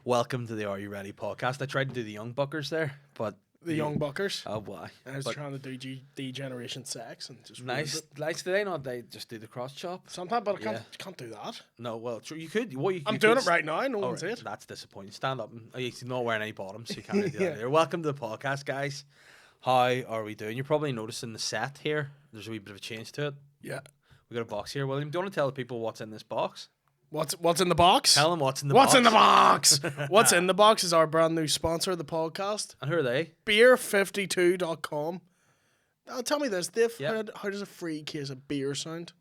Welcome to the Are You Ready podcast. I tried to do the Young Buckers there, but... The Young Buckers? Oh, boy. I was trying to do D-Generation Sex and just... Nice. Did they not? They just do the cross chop? Sometimes, but I can't do that. No, well, you could. I'm doing it right now. No one's it. That's disappointing. Stand up. He's not wearing any bottoms, so you can't do that here. Welcome to the podcast, guys. How are we doing? You're probably noticing the set here. There's a wee bit of a change to it. Yeah. We got a box here. William, do you want to tell the people what's in this box? What's in the box? Tell them what's in the box. What's in the box? What's in the box is our brand new sponsor of the podcast. And who are they? Beer52.com. Now, tell me this, Dave. Yep. How does a free case of beer sound?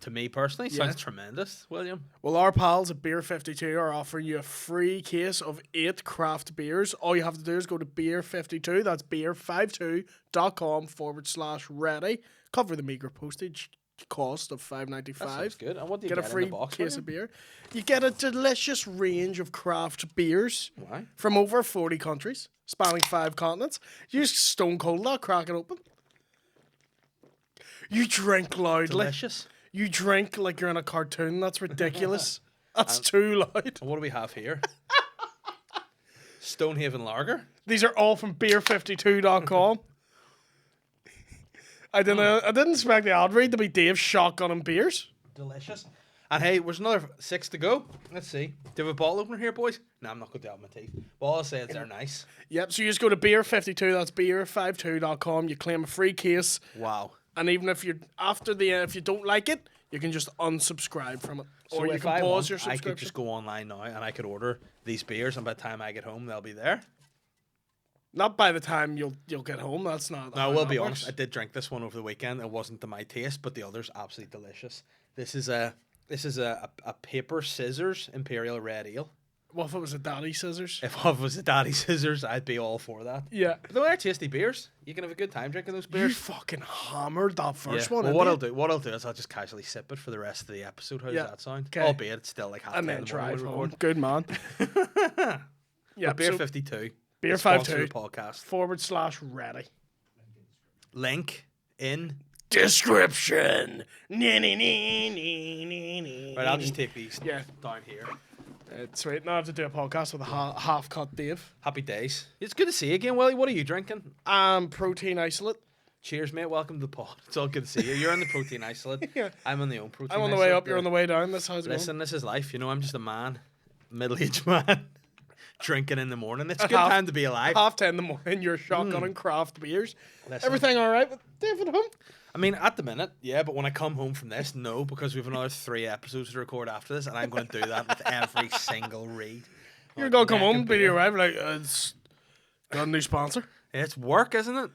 To me personally, sounds tremendous, William. Well, our pals at Beer52 are offering you a free case of 8 craft beers. All you have to do is go to Beer52. That's beer52.com/ready. Cover the meager postage cost of $5.95. Sounds good. And what do you get a free in the box, case of beer? You get a delicious range of craft beers from over 40 countries, spanning 5 continents. You just stone cold that, crack it open. You drink loudly. Delicious. You drink like you're in a cartoon. That's ridiculous. That's too loud. And what do we have here? Stonehaven Lager. These are all from Beer52.com. I didn't expect the ad read to be Dave shotgunning beers. Delicious. And hey, there's another 6 to go. Let's see. Do we have a bottle opener here, boys? No, I'm not going to have my teeth. But all I'll say is they're nice. Yep, so you just go to Beer52, that's Beer52.com. You claim a free case. Wow. And even if you're if you don't like it, you can just unsubscribe from it. So or you if can I pause want, your I subscription. could just go online now and I could order these beers, and by the time I get home, they'll be there. Not by the time you'll get home. That's not. No, I will be honest. I did drink this one over the weekend. It wasn't to my taste, but the other's absolutely delicious. This is a paper scissors Imperial Red Ale. What if it was a daddy scissors? If it was a daddy scissors, I'd be all for that. Yeah. But they're tasty beers. You can have a good time drinking those beers. You fucking hammered that first one. Well, what I'll do is I'll just casually sip it for the rest of the episode. How does that sound? Kay. Albeit it's still like half 10 and in then the morning. drive home. Good man. Yeah, Beer 52. Beer52 podcast /ready. Link in description. Right, I'll just take these down here. Sweet. Now I have to do a podcast with a half-cut Dave. Happy days. It's good to see you again, Willie. What are you drinking? Protein isolate. Cheers, mate. Welcome to the pod. It's all good to see you. You're on the protein isolate. I'm on the own protein I'm on the way up. You're on the way down. That's how it's Listen, going. this is life. You know, I'm just a man, middle-aged man, drinking in the morning. It's a good time to be alive. 10:30 in the morning. You're shotgunning craft beers. Everything all right with David at home? I mean, at the minute, yeah, but when I come home from this, no, because we have another 3 episodes to record after this, and I'm going to do that with every single read. You're going to come home and be your wife like, it's got a new sponsor. It's work, isn't it?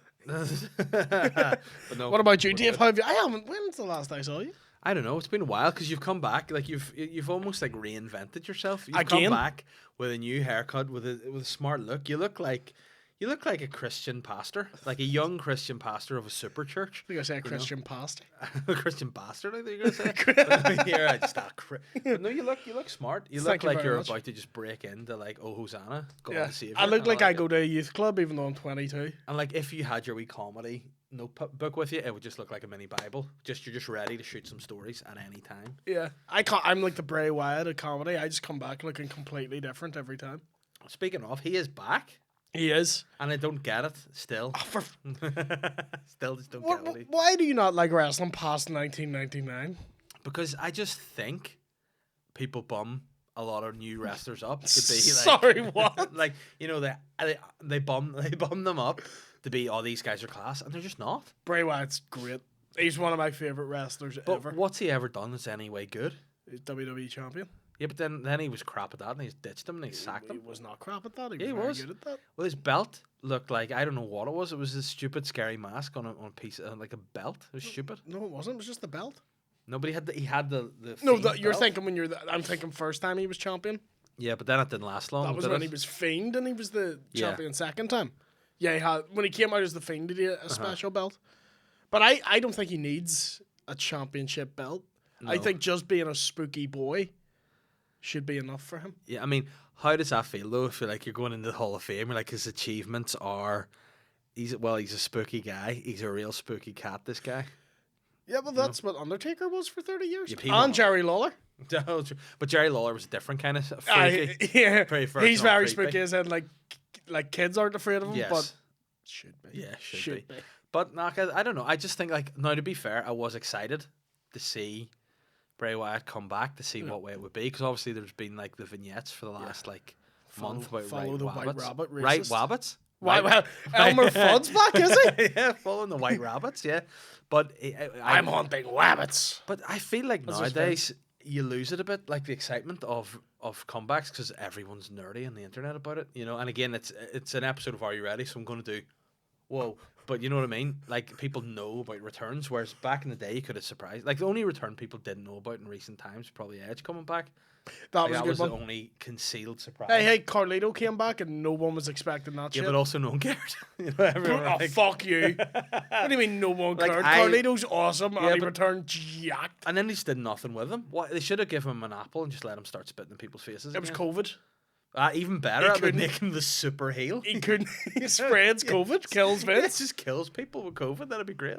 But no, what about you, Dave? How have you? When's the last I saw you? I don't know. It's been a while because you've come back. Like you've almost like reinvented yourself. You've Again? come back with a new haircut, with a smart look. You look like a Christian pastor, like a young Christian pastor of a super church. I think I say a Christian pastor. A Christian bastard, I think you're gonna say. Here, I just but no, you look smart. You look like you're about to just break into like, oh, Hosanna, God the Savior. I look like I go to a youth club even though I'm 22. And like if you had your wee comedy notebook with you, it would just look like a mini Bible. You're just ready to shoot some stories at any time. Yeah, I'm like the Bray Wyatt of comedy. I just come back looking completely different every time. Speaking of, he is back. He is. And I don't get it still. Still just don't get it. Why do you not like wrestling past 1999? Because I just think people bum a lot of new wrestlers up to be like. Sorry, what? Like, you know, they bum them up to be, oh, these guys are class, and they're just not. Bray Wyatt's great. He's one of my favorite wrestlers ever. What's he ever done that's any way good? He's WWE champion. Yeah, but then he was crap at that, and he ditched him, and he sacked him. He was not crap at that. He was very good at that. Well, his belt looked like, I don't know what it was. It was a stupid, scary mask on a piece of, like a belt. It was stupid. No, it wasn't. It was just the belt. No, but he had the no, you're thinking when I'm thinking first time he was champion. Yeah, but then it didn't last long. That was when he was Fiend, and he was the champion second time. Yeah, when he came out as the Fiend, did he a special belt? But I don't think he needs a championship belt. No. I think just being a spooky boy should be enough for him. Yeah, I mean, how does that feel though? If you're like you're going into the Hall of Fame, like his achievements are, he's a spooky guy. He's a real spooky cat. This guy. Yeah, but that's what Undertaker was for 30 years. And Jerry Lawler. But Jerry Lawler was a different kind of freaky. He's very spooky as in like kids aren't afraid of him, Yes. but should be. Yeah, should be. But I don't know. I just think now to be fair, I was excited to see Bray Wyatt come back to see what way it would be, because obviously there's been like the vignettes for the last month about follow the White Rabbit. Right Wabbits. Elmer Fudd's back, is he? Yeah, following the White Rabbits. Yeah, but I'm hunting rabbits. But I feel like nowadays you lose it a bit, like the excitement of comebacks, because everyone's nerdy on the internet about it, you know. And again, it's an episode of Are You Ready? So I'm going to do, whoa. But you know what I mean? Like, people know about returns, whereas back in the day, you could have surprised. Like, the only return people didn't know about in recent times, probably Edge coming back. That was the only concealed surprise. Hey, Carlito came back and no one was expecting that shit. Yeah, but also no one cared. You know, everyone fuck you. What do you mean no one cared? Carlito's awesome and he returned jacked. And then they just did nothing with him. What, they should have given him an apple and just let him start spitting in people's faces. It was COVID. Even better, I would make him the super heel. He couldn't. He spreads COVID, kills Vince. It just kills people with COVID. That'd be great.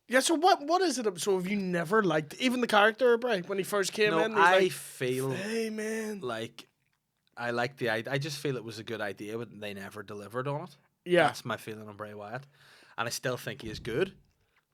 Yeah. So what is it? So have you never liked even the character, Bray, when he first came in? I feel hey man, like I like the idea. I just feel it was a good idea, but they never delivered on it. Yeah, that's my feeling on Bray Wyatt, and I still think he is good.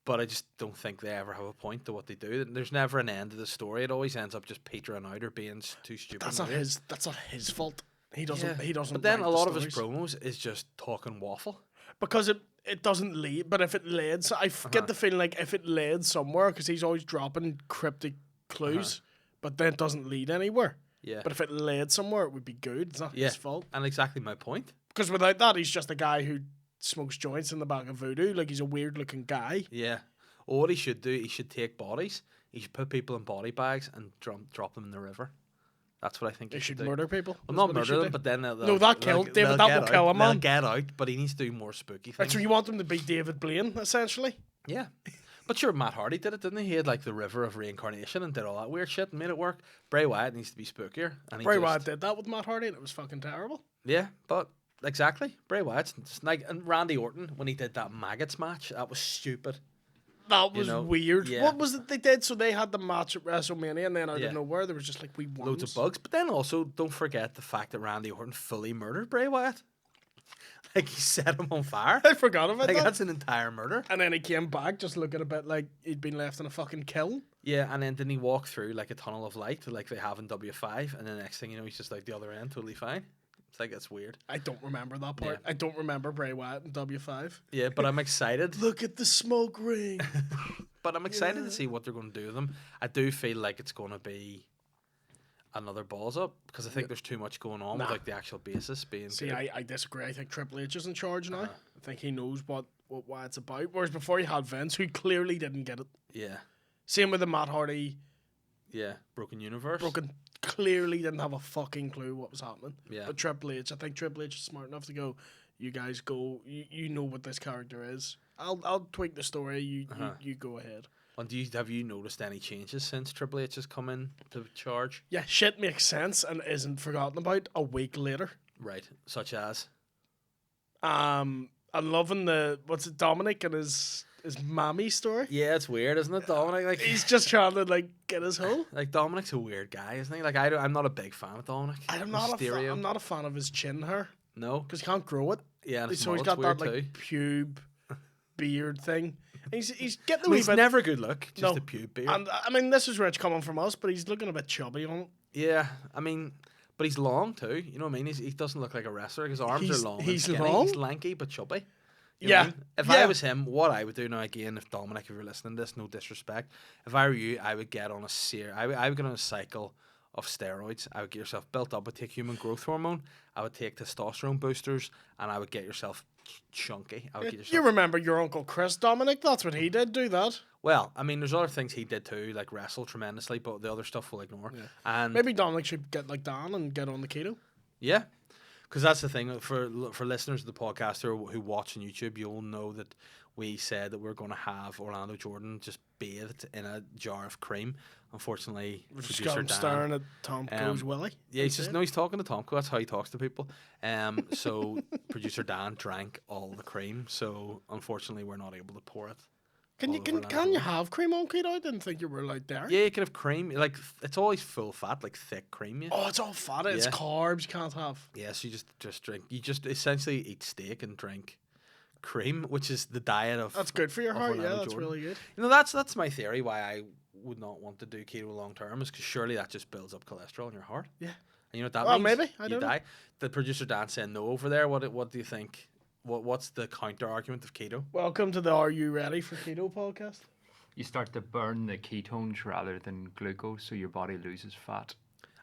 But I just don't think they ever have a point to what they do. There's never an end to the story. It always ends up just petering out or being too stupid. That's not his fault. He doesn't. Yeah. He doesn't. But then a lot of his promos is just talking waffle. Because it doesn't lead. But if it led, so I get the feeling like if it led somewhere, because he's always dropping cryptic clues, but then it doesn't lead anywhere. Yeah. But if it led somewhere, it would be good. It's not his fault. And exactly my point. Because without that, he's just a guy who smokes joints in the back of Voodoo. Like, he's a weird looking guy. Yeah. Or what he should do, he should take bodies. He should put people in body bags and drop them in the river. That's what I think he should do. Murder people. Well, not murder them, but then David. That will kill him, man. They'll get out, but he needs to do more spooky things. Right, so you want him to be David Blaine, essentially? Yeah. But sure, Matt Hardy did it, didn't he? He had like the river of reincarnation and did all that weird shit and made it work. Bray Wyatt needs to be spookier. And Bray Wyatt did that with Matt Hardy and it was fucking terrible. Yeah, but exactly. Bray Wyatt's just like, and Randy Orton, when he did that Maggots match, that was stupid. That was weird. Yeah. What was it they did? So they had the match at WrestleMania, and then out of nowhere, there was just like, we won. Loads of bugs. But then also, don't forget the fact that Randy Orton fully murdered Bray Wyatt. Like, he set him on fire. I forgot about that. That's an entire murder. And then he came back just looking a bit like he'd been left in a fucking kiln. Yeah, and then didn't he walk through like a tunnel of light like they have in W5, and the next thing you know, he's just like the other end, totally fine. It's like, it's weird. I don't remember that part. Yeah. I don't remember Bray Wyatt in W5. Yeah, but I'm excited. Look at the smoke ring. But I'm excited to see what they're going to do with them. I do feel like it's going to be another balls up, because I think there's too much going on with like the actual basis being. See, I disagree. I think Triple H is in charge now. I think he knows what it's about. Whereas before you had Vince, who clearly didn't get it. Yeah. Same with the Matt Hardy. Yeah, Broken Universe. Clearly didn't have a fucking clue what was happening. Yeah. But Triple H, I think Triple H is smart enough to go, you guys go, you know what this character is. I'll tweak the story, you go ahead. And have you noticed any changes since Triple H has come in to charge? Yeah, shit makes sense and isn't forgotten about a week later. Right, such as? I'm loving Dominic and his mommy story. Yeah, it's weird, isn't it, Dominic? Like, he's just trying to like get his hoe. Like, Dominic's a weird guy, isn't he? Like, I'm not a big fan of Dominic. I'm not a fan of his chin hair. No, because he can't grow it. Yeah, and so he's got that like pube beard thing. He's getting a wee bit. It's never a good look. Just a pube beard. And I mean, this is where it's coming from us, but he's looking a bit chubby on it. Yeah, I mean, but he's long too. You know what I mean? He doesn't look like a wrestler. His arms are long. He's and long. He's lanky but chubby. You know what I mean? If I was him, what I would do now, again, if Dominic, if you're listening to this, no disrespect, if I were you, I would get on I would get on a cycle of steroids. I would get yourself built up. I would take human growth hormone. I would take testosterone boosters, and I would get yourself chunky. You remember your Uncle Chris, Dominic? That's what he did. Do that. Well, I mean, there's other things he did too, like wrestle tremendously, but the other stuff we'll ignore. Yeah. And maybe Dominic should get like Dan and get on the keto. Yeah. Because that's the thing, for listeners of the podcast who watch on YouTube, you'll know that we said that we're going to have Orlando Jordan just bathed in a jar of cream. Unfortunately, producer Dan, staring at Tom Cruise Willie. Yeah, he's talking to Tom. That's how he talks to people. So producer Dan drank all the cream. So unfortunately, we're not able to pour it Can you have cream on keto? I didn't think you were allowed there. Yeah, you can have cream. Like it's always full fat, like thick cream. Yeah. Oh, it's all fat. It's carbs you can't have. Yeah, so you just drink. You just essentially eat steak and drink cream, which is the diet of. That's good for your heart. Orlando That's Jordan. really good. You know, that's my theory why I would not want to do keto long term, is because surely that just builds up cholesterol in your heart. Yeah. And you know what that Well, means? maybe. I don't know. The producer Dan saying no over there. What do you think? What's the counter argument of keto? Welcome to the Are You Ready for Keto podcast. You start to burn the ketones rather than glucose, so your body loses fat.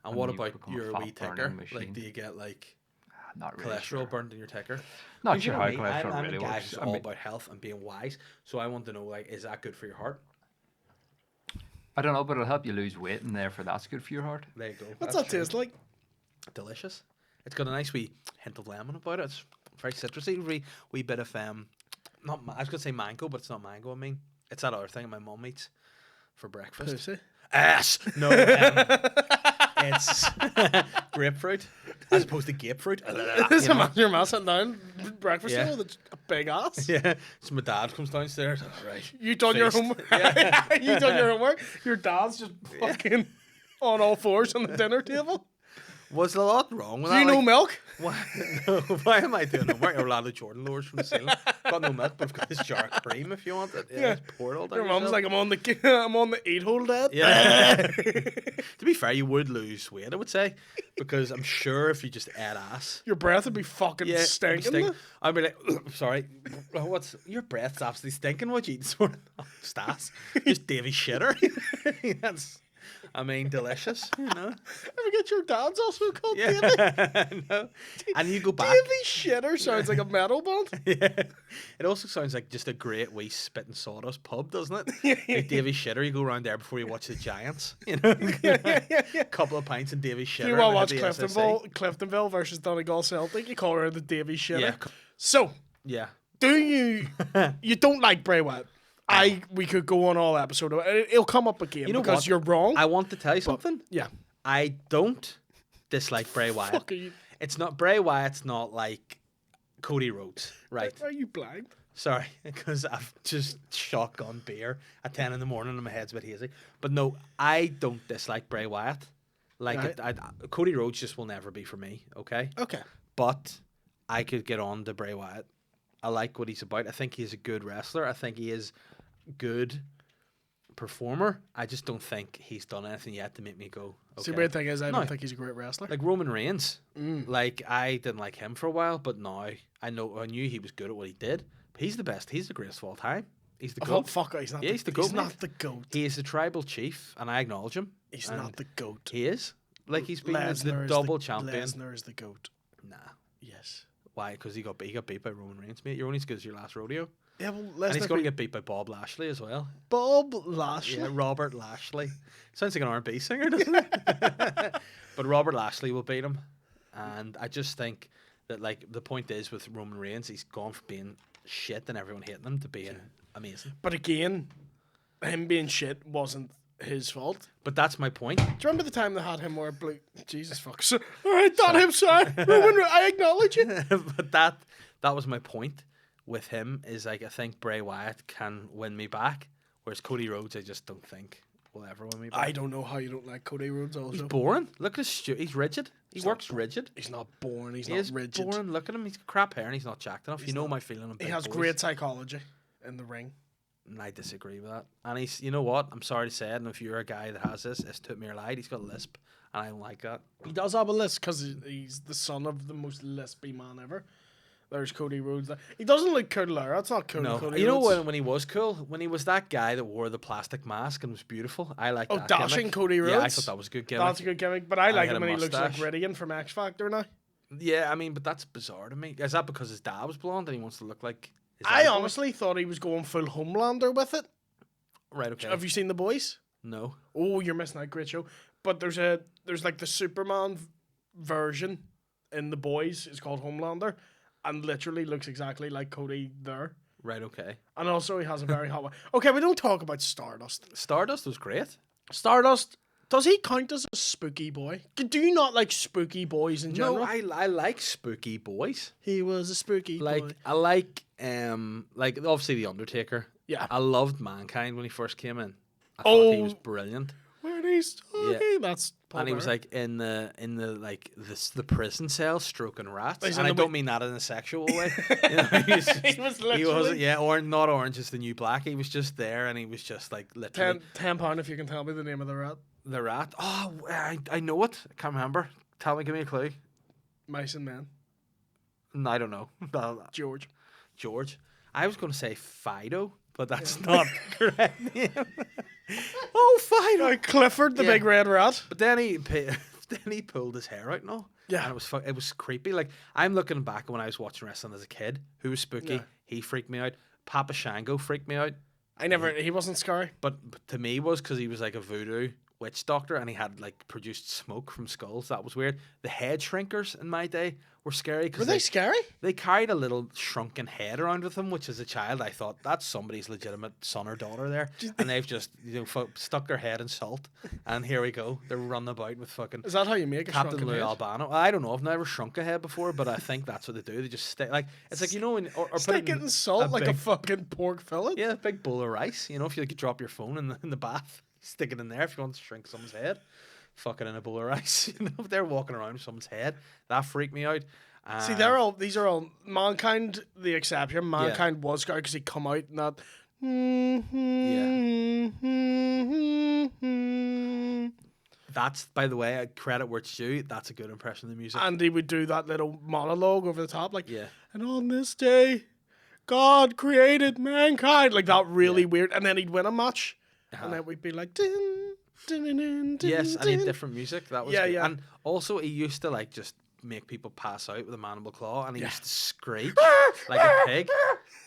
And what about your wee ticker? Like, do you get not really cholesterol burnt in your ticker? Not sure how I'm cholesterol really a guy works. who's all about health and being wise, so I want to know, is that good for your heart? I don't know, but it'll help you lose weight, and therefore that's good for your heart. There you go. What's that taste like? Delicious. It's got a nice wee hint of lemon about it. It's very citrusy. Wee bit of I was gonna say mango, but it's not mango. I mean, it's that other thing my mum eats for breakfast. Pussy. Ass. No, it's grapefruit as opposed to grapefruit. Your mom sitting down breakfast Yeah. with a big ass. Yeah. So my dad comes downstairs. All right. You done your Feast. homework. Yeah. You done your homework. Your dad's just fucking on all fours on the dinner table. Was a lot wrong with Do that? you know milk? Why, no, why am I doing homework? Orlando Jordan lures from the ceiling. Got no milk, but I've got this jar of cream if you want it. Yeah, just pour it all down. Your mum's yourself. like, I'm on the 8-hole, Dad. Yeah. To be fair, you would lose weight, I would say, because I'm sure if you just ate ass, Your breath would be fucking stinking. I'd be like, sorry, what's your breath's absolutely stinking? What you eat this morning? Oh, Stas, just Davy shitter. That's, I mean, delicious. You know. I forget your dad's also called Davy. Yeah. No. And you go back. Davy Shitter sounds like a metal band. Yeah. It also sounds like just a great wee spitting sawdust pub, doesn't it? Like Davy Shitter, you go around there before you watch the Giants. You know, yeah. couple of pints and Davy Shitter. Do you want to and watch hit the SSC. Cliftonville versus Donegal Celtic? You call her the Davy Shitter. Yeah. So, Yeah. do you don't like Bray Wyatt? We could go on all episode. It'll come up again because what? you're wrong. I want to tell you something. Yeah. I don't dislike Bray Wyatt. Fuck are you? It's not Bray Wyatt's not like Cody Rhodes, right? Are you blind? Sorry, because I've just shotgun beer at 10 in the morning and my head's a bit hazy. But no, I don't dislike Bray Wyatt. Like, Right. Cody Rhodes just will never be for me, okay? Okay. But I could get on to Bray Wyatt. I like what he's about. I think he's a good wrestler. I think he is good performer. I just don't think he's done anything yet to make me go, okay. See, the weird thing is, I No. don't think he's a great wrestler. Like Roman Reigns. Like, I didn't like him for a while, but now I knew he was good at what he did. But he's the best. He's the greatest of all time. He's the Oh, GOAT. fuck it. He's not, Yeah, he's the GOAT, he's mate. not the GOAT. He is the tribal chief, and I acknowledge him. He's and not the GOAT. He is. Like, he's been the Lesnar is double champion. Lesnar is the GOAT. Nah. Yes. Why? Because he got beat by Roman Reigns, mate. You're only as good as your last rodeo. Yeah, well, And he's Lesnar going to beat get beat by Bob Lashley as well. Bob Lashley. Yeah, Robert Lashley. Sounds like an R&B singer, doesn't it? But Robert Lashley will beat him. And I just think that, like, the point is with Roman Reigns, he's gone from being shit and everyone hating him to being amazing. But again, him being shit wasn't his fault. But that's my point. Do you remember the time they had him wear blue? Jesus fuck. So, all right, not him, sorry. Roman, I acknowledge it. But that was my point with him, is like, I think Bray Wyatt can win me back, whereas Cody Rhodes I just don't think will ever win me back. I don't know how you don't like Cody Rhodes also. He's boring. Look at his he's rigid. He works rigid. He's not boring. He's He not is rigid. boring. Look at him. He's got crap hair and he's not jacked enough. You know my feeling on He big has boys. great psychology in the ring. And I disagree with that. And he's, you know what? I'm sorry to say it, and if you're a guy that has this, it's took me or lied. He's got a lisp, and I don't like that. He does have a lisp because he's the son of the most lispy man ever. There's Cody Rhodes. He doesn't look cool there. That's not cool. No, Cody you know Rhodes. when he was cool, when he was that guy that wore the plastic mask and was beautiful. I like that. Dashing gimmick. Cody Rhodes. Yeah, I thought that was a good gimmick. That's a good gimmick. But I like had him a when he looks like mustache. Ridian from X Factor now. Yeah, I mean, but that's bizarre to me. Is that because his dad was blonde and he wants to look like his I dad? honestly thought he was going full Homelander with it. Right, okay. Have you seen The Boys? No. Oh, you're missing out. Great show. But there's like the Superman version in The Boys. It's called Homelander, and literally looks exactly like Cody there. Right, okay. And also he has a very hot one. Okay, we don't talk about Stardust. Stardust was great. Stardust Does he count as a spooky boy? Do you not like spooky boys in general? No, I like spooky boys. He was a spooky boy. I like obviously the Undertaker. Yeah. I loved Mankind when he first came in. I Oh. thought he was brilliant. When he's talking, that's Paul And he was Bearer. like in the prison cell stroking rats, He's and in I the don't mean that in a sexual way. You know, he was was literally- wasn't or not Orange is the New Black. He was just there, and he was just like literally £10 if you can tell me the name of the rat. the rat. Oh, I know it. I can't remember. Tell me, give me a clue. Mice and Men. No, I don't know. George. George. I was going to say Fido, but that's not the correct name. Oh, Fido. Clifford, the Yeah. big red rat. But then he pulled his hair out and all. Yeah. And it was creepy. Like, I'm looking back when I was watching wrestling as a kid. Who was spooky? Yeah. He freaked me out. Papa Shango freaked me out. He wasn't scary. But to me was because he was like a voodoo witch doctor and he had like produced smoke from skulls. That was weird. The head shrinkers in my day were scary Were because they scary? they carried a little shrunken head around with them, which as a child I thought that's somebody's legitimate son or daughter there, and they've just stuck their head in salt, and here we go. They're running about with fucking Is that how you make a Captain shrunken Lou head? Albano. I don't know. I've never shrunk a head before, but I think that's what they do. They just stick like it's like when or put Stick it in salt like a big, fucking pork fillet. yeah, a big bowl of rice. You know, if you drop your phone in the bath, stick it in there if you want to shrink someone's head. Fuck it in a bowl of rice. You know, if they're walking around with someone's head, that freaked me out. See, these are all Mankind. The exception, Mankind was scary because he come out and that. That's, by the way, credit where it's due. That's a good impression of the music. And he would do that little monologue over the top, like, Yeah. and on this day, God created mankind, like that really weird. And then he'd win a match, and then we'd be like, din, din, din, din, din, Yes, and he had din. different music. That was Yeah, good. yeah. And also, he used to like just make people pass out with a mandible claw, and he used to screech like a pig.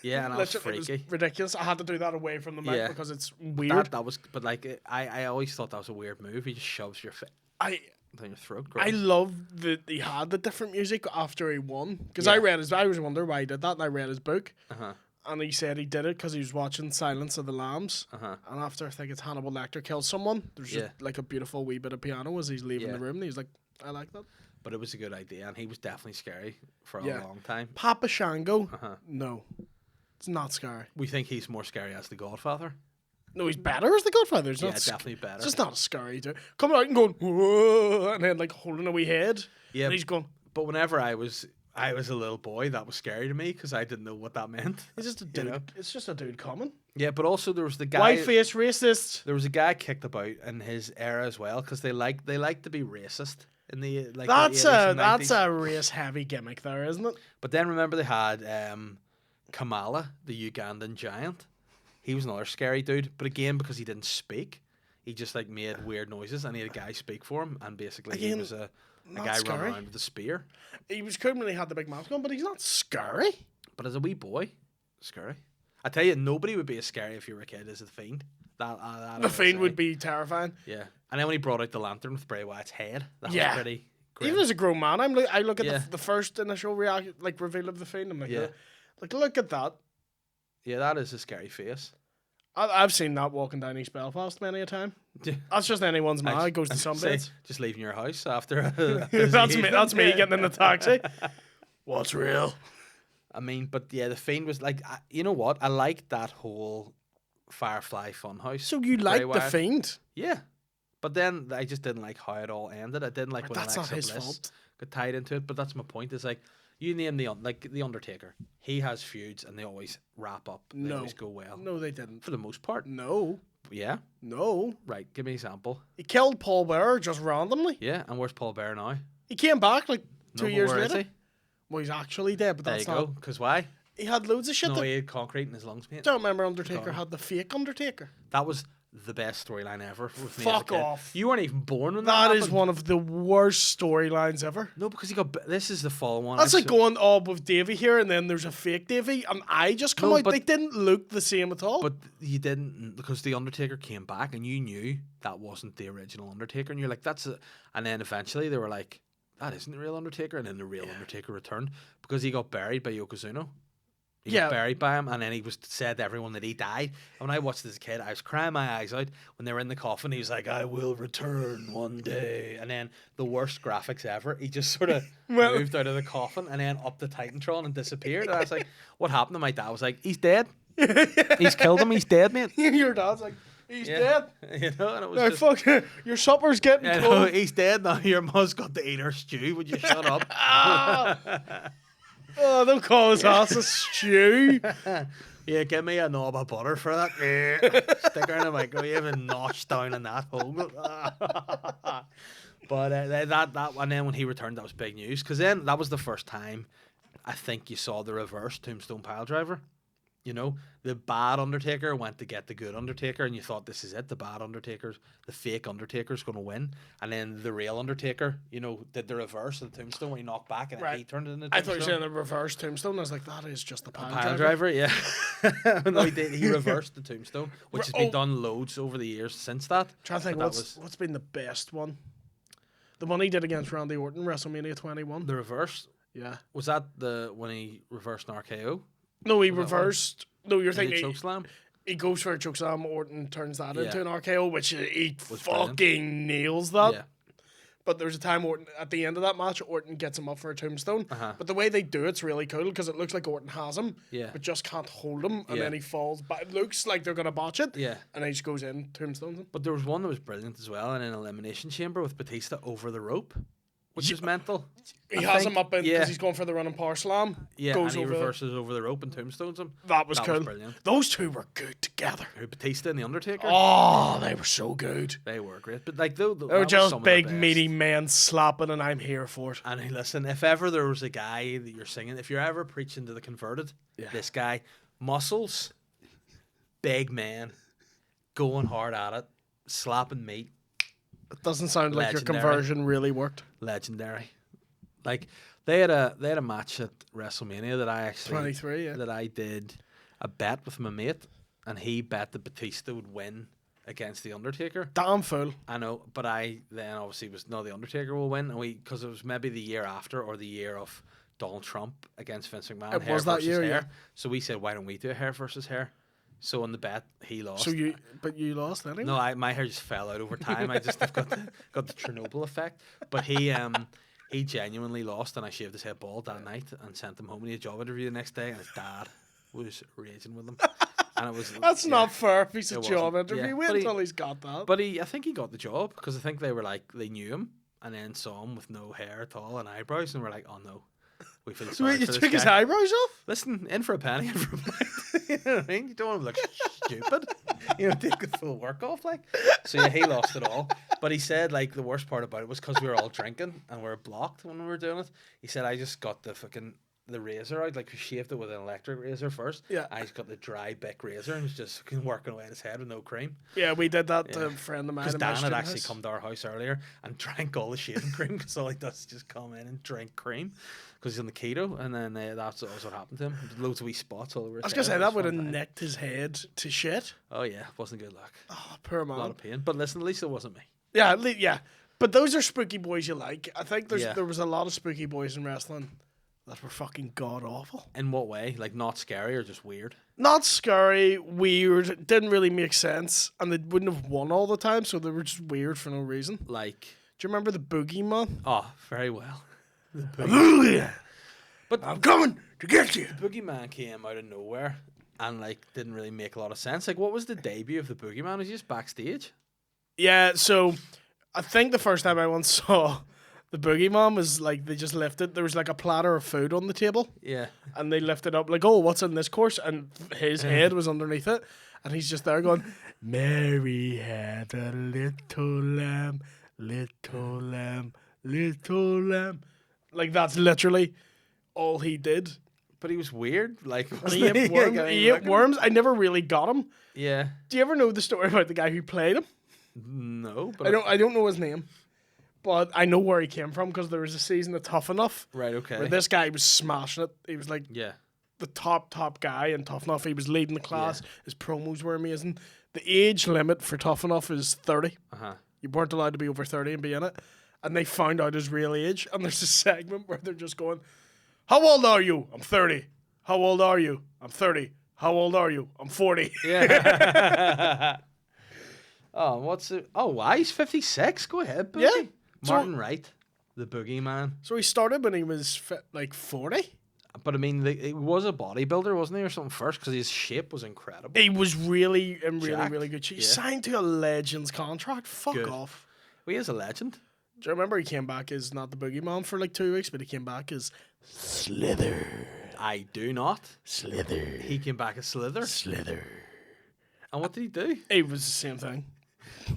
Yeah, and that was Literally, it freaky. was ridiculous. I had to do that away from the mic Yeah. because it's weird. That was, but like I always thought that was a weird move. He just shoves your foot I down your throat. I Gross. love that he had the different music after he won because Yeah. I was wondering why he did that, and I read his book. Uh-huh. And he said he did it because he was watching Silence of the Lambs. Uh-huh. And after I think it's Hannibal Lecter kills someone, there's just like a beautiful wee bit of piano as he's leaving Yeah. the room. And he's like, I like that. But it was a good idea, and he was definitely scary for a Yeah. long time. Papa Shango, Uh-huh. no, it's not scary. We think he's more scary as the Godfather. No, he's better as the Godfather. It's Yeah, not definitely better. It's just not scary dude. Coming out and going, whoa, and then like holding a wee head. Yeah, And he's going, but whenever I was a little boy, that was scary to me because I didn't know what that meant. it's just a dude. know? It's just a dude coming. Yeah, but also there was the guy. White face racist. There was a guy kicked about in his era as well because they like to be racist in the like. That's the 80s and that's 90s. a race heavy gimmick there, isn't it? But then remember they had Kamala, the Ugandan giant. He was another scary dude, but again because he didn't speak, he just like made weird noises, and he had a guy speak for him, and basically he Again, was a not guy scary. running around with a spear. He was cool when he had the big mask on, but he's not scary. But as a wee boy, scary. I tell you, nobody would be as scary if you were a kid as the Fiend. That I The Fiend say. would be terrifying. Yeah, and then when he brought out the lantern with Bray Wyatt's head, that Yeah. was pretty. Grim. Even as a grown man, I look at Yeah. the first initial reveal of the Fiend. I'm like, Yeah. like look at that. Yeah, that is a scary face. I've seen that walking down East Belfast many a time. That's just anyone's man. It goes to some Say, bits. just leaving your house after. That's me. That's me getting in the taxi. What's real? I mean, but yeah, the Fiend was like, you know what? I liked that whole Firefly Funhouse. So you Bray like the Wyatt. Fiend? Yeah, but then I just didn't like how it all ended. I didn't like when That's not Alexa his Bliss fault. got tied into it. But that's my point. Is like you name the Undertaker. He has feuds and they always wrap up. They No. always go well No, they didn't. for the most part. No, Yeah, no. right. Give me an example. He killed Paul Bearer just randomly. Yeah, and where's Paul Bear now? He came back like No, 2 but years where is later. he? Well, he's actually dead, but There that's you not. go. Because why? He had loads of shit. No, that- he had concrete in his lungs, mate. Don't remember Undertaker Gone. had the fake Undertaker. That was the best storyline ever. With me as a Fuck kid. off. You weren't even born when that That is happened. one of the worst storylines ever. No, because he got. This is the fall one. That's I like saw- going with Davey here, and then there's a fake Davey, and I just come No, out. but- They didn't look the same at all. But you didn't, because the Undertaker came back, and you knew that wasn't the original Undertaker, and you're like, that's. And then eventually they were like, that isn't the real Undertaker, and then the real Undertaker returned because he got buried by Yokozuna. He was buried by him, and then he was said to everyone that he died. And when I watched this as a kid, I was crying my eyes out when they were in the coffin. He was like, "I will return one day." And then the worst graphics ever. He just sort of moved out of the coffin and then up the Titantron and disappeared. And I was like, "What happened?" And my dad was like, "He's dead. He's killed him. He's dead, mate." Your dad's like, "He's dead." You know, and it was no, just, fuck, your supper's getting cold. know, he's dead now. Your mum's got to eat her stew. Would you shut up? Oh, don't call his ass a stew. Yeah, give me a knob of butter for that. Stick her in the microwave and nosh down in that hole. But that and then when he returned, that was big news, because then that was the first time I think you saw the reverse Tombstone Piledriver. You know, the bad Undertaker went to get the good Undertaker, and you thought, this is it. The bad Undertaker's, the fake Undertaker's going to win. And then the real Undertaker, you know, did the reverse of the Tombstone when he knocked back, and then he turned it into Tombstone. I thought you were saying the reverse Tombstone. I was like, that is just the pile driver. Yeah. No, he did. He reversed the Tombstone, which has been done loads over the years since that. I'm trying to think what's been the best one. The one he did against Randy Orton, WrestleMania 21. The reverse. Yeah. Was that the when he reversed an RKO? No, he reversed. No, you're thinking chokeslam. He goes for a chokeslam. Orton turns that into an RKO, which he fucking brilliant. Nails that. Yeah. But there's a time Orton at the end of that match, Orton gets him up for a tombstone. But the way they do it's really cool, because it looks like Orton has him, but just can't hold him, and then he falls back. It looks like they're gonna botch it. Yeah. And he just goes in, tombstones him. But there was one that was brilliant as well in an elimination chamber with Batista over the rope, which is mental. He has him up in because he's going for the running power slam. Yeah, goes and he reverses over the rope and tombstones him. That was cool. Was brilliant. Those two were good together. Batista and the Undertaker. Oh, they were so good. They were great, but like they were just big meaty men slapping, and I'm here for it. And listen, if ever there was a guy that you're singing, if you're ever preaching to the converted, this guy, muscles, big man, going hard at it, slapping meat. It doesn't sound like your conversion really worked. Legendary. Like they had a match at WrestleMania that I actually 23, that I did a bet with my mate, and he bet that Batista would win against the Undertaker. Damn fool. I know, but I then obviously was no, the Undertaker will win, and because it was maybe the year after or the year of Donald Trump against Vince McMahon. It was that year, yeah. So we said, why don't we do a hair versus hair? So on the bet, he lost. But you lost anyway. No, my hair just fell out over time. I just have got the Chernobyl effect. But he genuinely lost, and I shaved his head bald that night and sent him home. And he had a job interview the next day, and his dad was raging with him. And it was that's not fair. If he's a job interview, wait until he's got that. But I think he got the job, because I think they were like, they knew him and then saw him with no hair at all and eyebrows, and were like, oh no. We feel sorry you for took this his guy. eyebrows off? Listen, in for a penny, in for a pound. You know what I mean? You don't want to look stupid. You know, take the full work off, like. So yeah, he lost it all. But he said, like, the worst part about it was because we were all drinking and we were blocked when we were doing it. He said, I just got the razor out, like we shaved it with an electric razor first. Yeah. I just got the dry Bic razor and was just working away at his head with no cream. Yeah, we did that to a friend of mine. Because Dan had actually come to our house earlier and drank all the shaving cream, because all he does is just come in and drink cream because he's on the keto, and then that's what happened to him. Loads of wee spots all over his head. I was going to say, that would have nicked his head to shit. Oh yeah, wasn't good luck. Oh, poor man. A lot of pain. But listen, at least it wasn't me. Yeah, yeah. But those are spooky boys you like. I think there was a lot of spooky boys in wrestling that were fucking god awful. In what way? Like not scary or just weird? Not scary, weird, didn't really make sense, and they wouldn't have won all the time, so they were just weird for no reason. Like, do you remember the Boogeyman? Oh, very well. But I'm coming to get you. The Boogeyman came out of nowhere and like didn't really make a lot of sense. Like, what was the debut of the Boogeyman? Was he just backstage? Yeah, so I think the first time I once saw the Boogeyman was like they just lifted. There was like a platter of food on the table. Yeah. And they lifted up like, oh, what's in this course? And his head was underneath it. And he's just there going, Mary had a little lamb, little lamb, little lamb. Like that's literally all he did. But he was weird. Like he ate worms. He ate worms. I never really got him. Yeah. Do you ever know the story about the guy who played him? No, but I don't know his name. But I know where he came from, because there was a season of Tough Enough. Right, okay. Where this guy was smashing it. He was like the top guy in Tough Enough. He was leading the class. Yeah. His promos were amazing. The age limit for Tough Enough is 30. You weren't allowed to be over 30 and be in it. And they found out his real age. And there's a segment where they're just going, how old are you? I'm 30. How old are you? I'm 30. How old are you? I'm 40. Yeah. Oh, what's it? Oh, why? He's 56. Go ahead, Boogie. Yeah. Martin Wright, the boogeyman. So he started when he was 40. But I mean, he was a bodybuilder, wasn't he, or something first? Because his shape was incredible. He was really Jacked. really good shape. He Yeah. signed to a Legends contract. Fuck Good. off. Well, he is a legend. Do you remember he came back as not the boogeyman for like 2 weeks, but he came back as Slither. I do not. Slither. He came back as Slither. Slither. And what did he do? It was the same thing.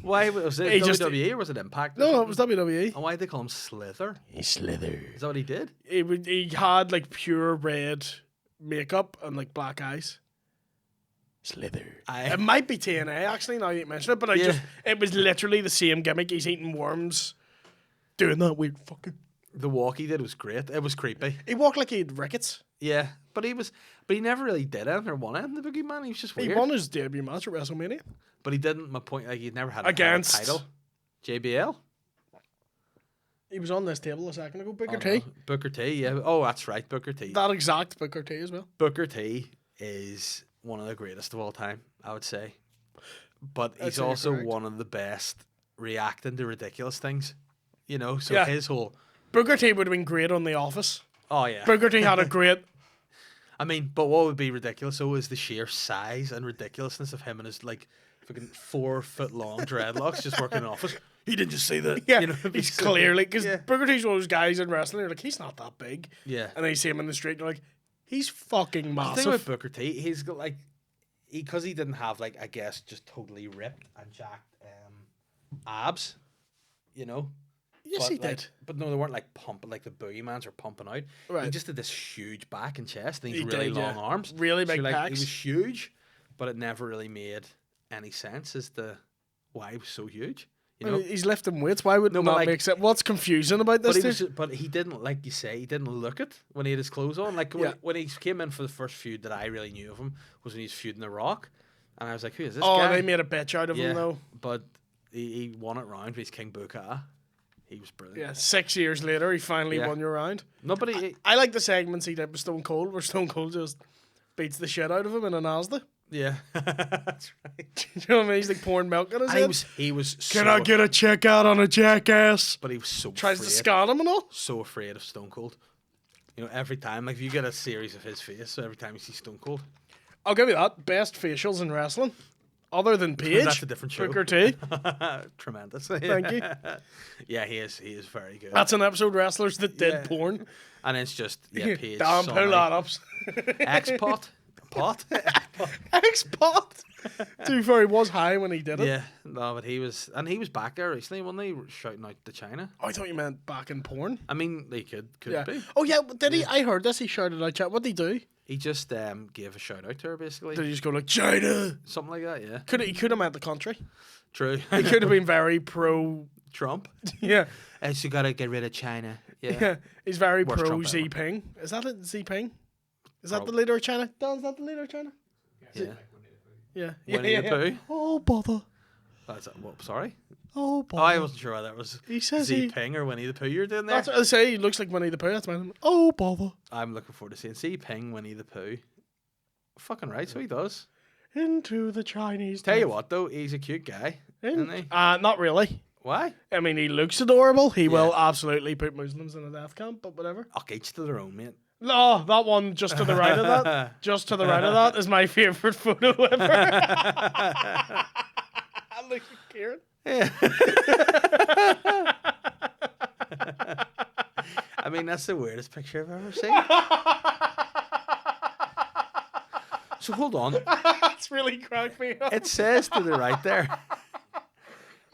Why was it He just- WWE or was it Impact? or No, something? it was WWE. And why did they call him Slither? He's Slither. Is that what he did? He had like pure red makeup and like black eyes. Slither. It might be TNA actually, now you mention it, but it was literally the same gimmick. He's eating worms, doing that weird fucking. The walk he did was great. It was creepy. He walked like he had rickets. Yeah, but he never really did anything or won anything. The boogeyman, he was just weird. He won his debut match at WrestleMania. But he didn't. My point, like he'd never had Against- a title. JBL. He was on this table a second ago. Booker T. Booker T. Yeah. Oh, that's right, Booker T. That exact Booker T as well. Booker T is one of the greatest of all time, I would say. But I'd he's say you're also correct. one of the best reacting to ridiculous things. You know, so Yeah. his whole. Booker T would have been great on The Office. Oh yeah. Booker T had a great. I mean, but what would be ridiculous though is the sheer size and ridiculousness of him and his like fucking 4 foot long dreadlocks just working in an office. He didn't just say that. Yeah, you know, it'd be he's so- clearly because Yeah. Booker T's one of those guys in wrestling. You're like, he's not that big, Yeah. and then you see him in the street, and you're like, he's fucking The thing massive. with Booker T, he's got like, because he didn't have like, I guess, just totally ripped and jacked abs, you know. Yes, but, he like, did. But no, they weren't like pumping like the Boogeymans are pumping out. He Right. just did this huge back and chest and these He really did, long yeah. arms. Really So, big like, pecs. He was huge, but it never really made any sense as to why he was so huge. You know. He's lifting weights. Why would No, it but, not like- make sense? What's confusing about But this? he didn't, like you say, he didn't look it when he had his clothes on. Like Yeah. when he came in for the first feud that I really knew of him was when he was feuding The Rock, and I was like, who is this Oh, guy? they made a bitch out of him though. But he won it round with King Booker. He was brilliant. Yeah, 6 years later, he finally Yeah. won your round. No, but he I like the segments he did with Stone Cold, where Stone Cold just beats the shit out of him in an Asda. yeah, that's right. You know what I mean? He's like pouring milk in his And head. he was. Can I get a check out on a jackass? But he was so Tries afraid, to scan him and all. so afraid of Stone Cold. You know, every time, like if you get a series of his face, so every time you see Stone Cold, I'll give you that. Best facials in wrestling, other than Paige. That's a different show. Booker T. tremendous. Thank you. Yeah, he is very good. That's an episode wrestlers that did Yeah. porn. And it's just Paige. Damn, pull that up. X-Pot. Pot. X-Pot. To be fair, he was high when he did it. Yeah, no, but he was back there recently, wasn't he? Shouting out to China. Oh, I thought you meant back in porn. I mean, they could Yeah. be. Oh yeah, but did he? I heard this. He shouted out China. What did he do? He just gave a shout out to her, basically. Did he just go like China? Something like that, yeah. He could have meant the country. True. He could have been very pro. Trump. Yeah, So you gotta get rid of China. Yeah. yeah. He's very Worst pro Trump Xi ever. Ping. Is that it? Xi Ping? Is that Prob- the leader of China? Don, is that the leader of China? Yeah. Yeah. Winnie the Pooh. Oh bother. That's what? Sorry. Oh Oh, bother. I wasn't sure whether that was He says Z he. Ping or Winnie the Pooh you're doing there. That's what I say. He looks like Winnie the Pooh. That's my. Oh bother. I'm looking forward to seeing Z Ping, Winnie the Pooh. Fucking right, so he does. Into the Chinese. Tell you death. what though, he's a cute guy, isn't he? Not really. Why? I mean, he looks adorable. He will absolutely put Muslims in a death camp, but whatever. I'll each to their own, mate. No, that one just to the right of that. Just to the right of that is my favourite photo ever. Look at Kieran. Yeah. I mean, that's the weirdest picture I've ever seen. So hold on. That's really cracked me up. It says to the right there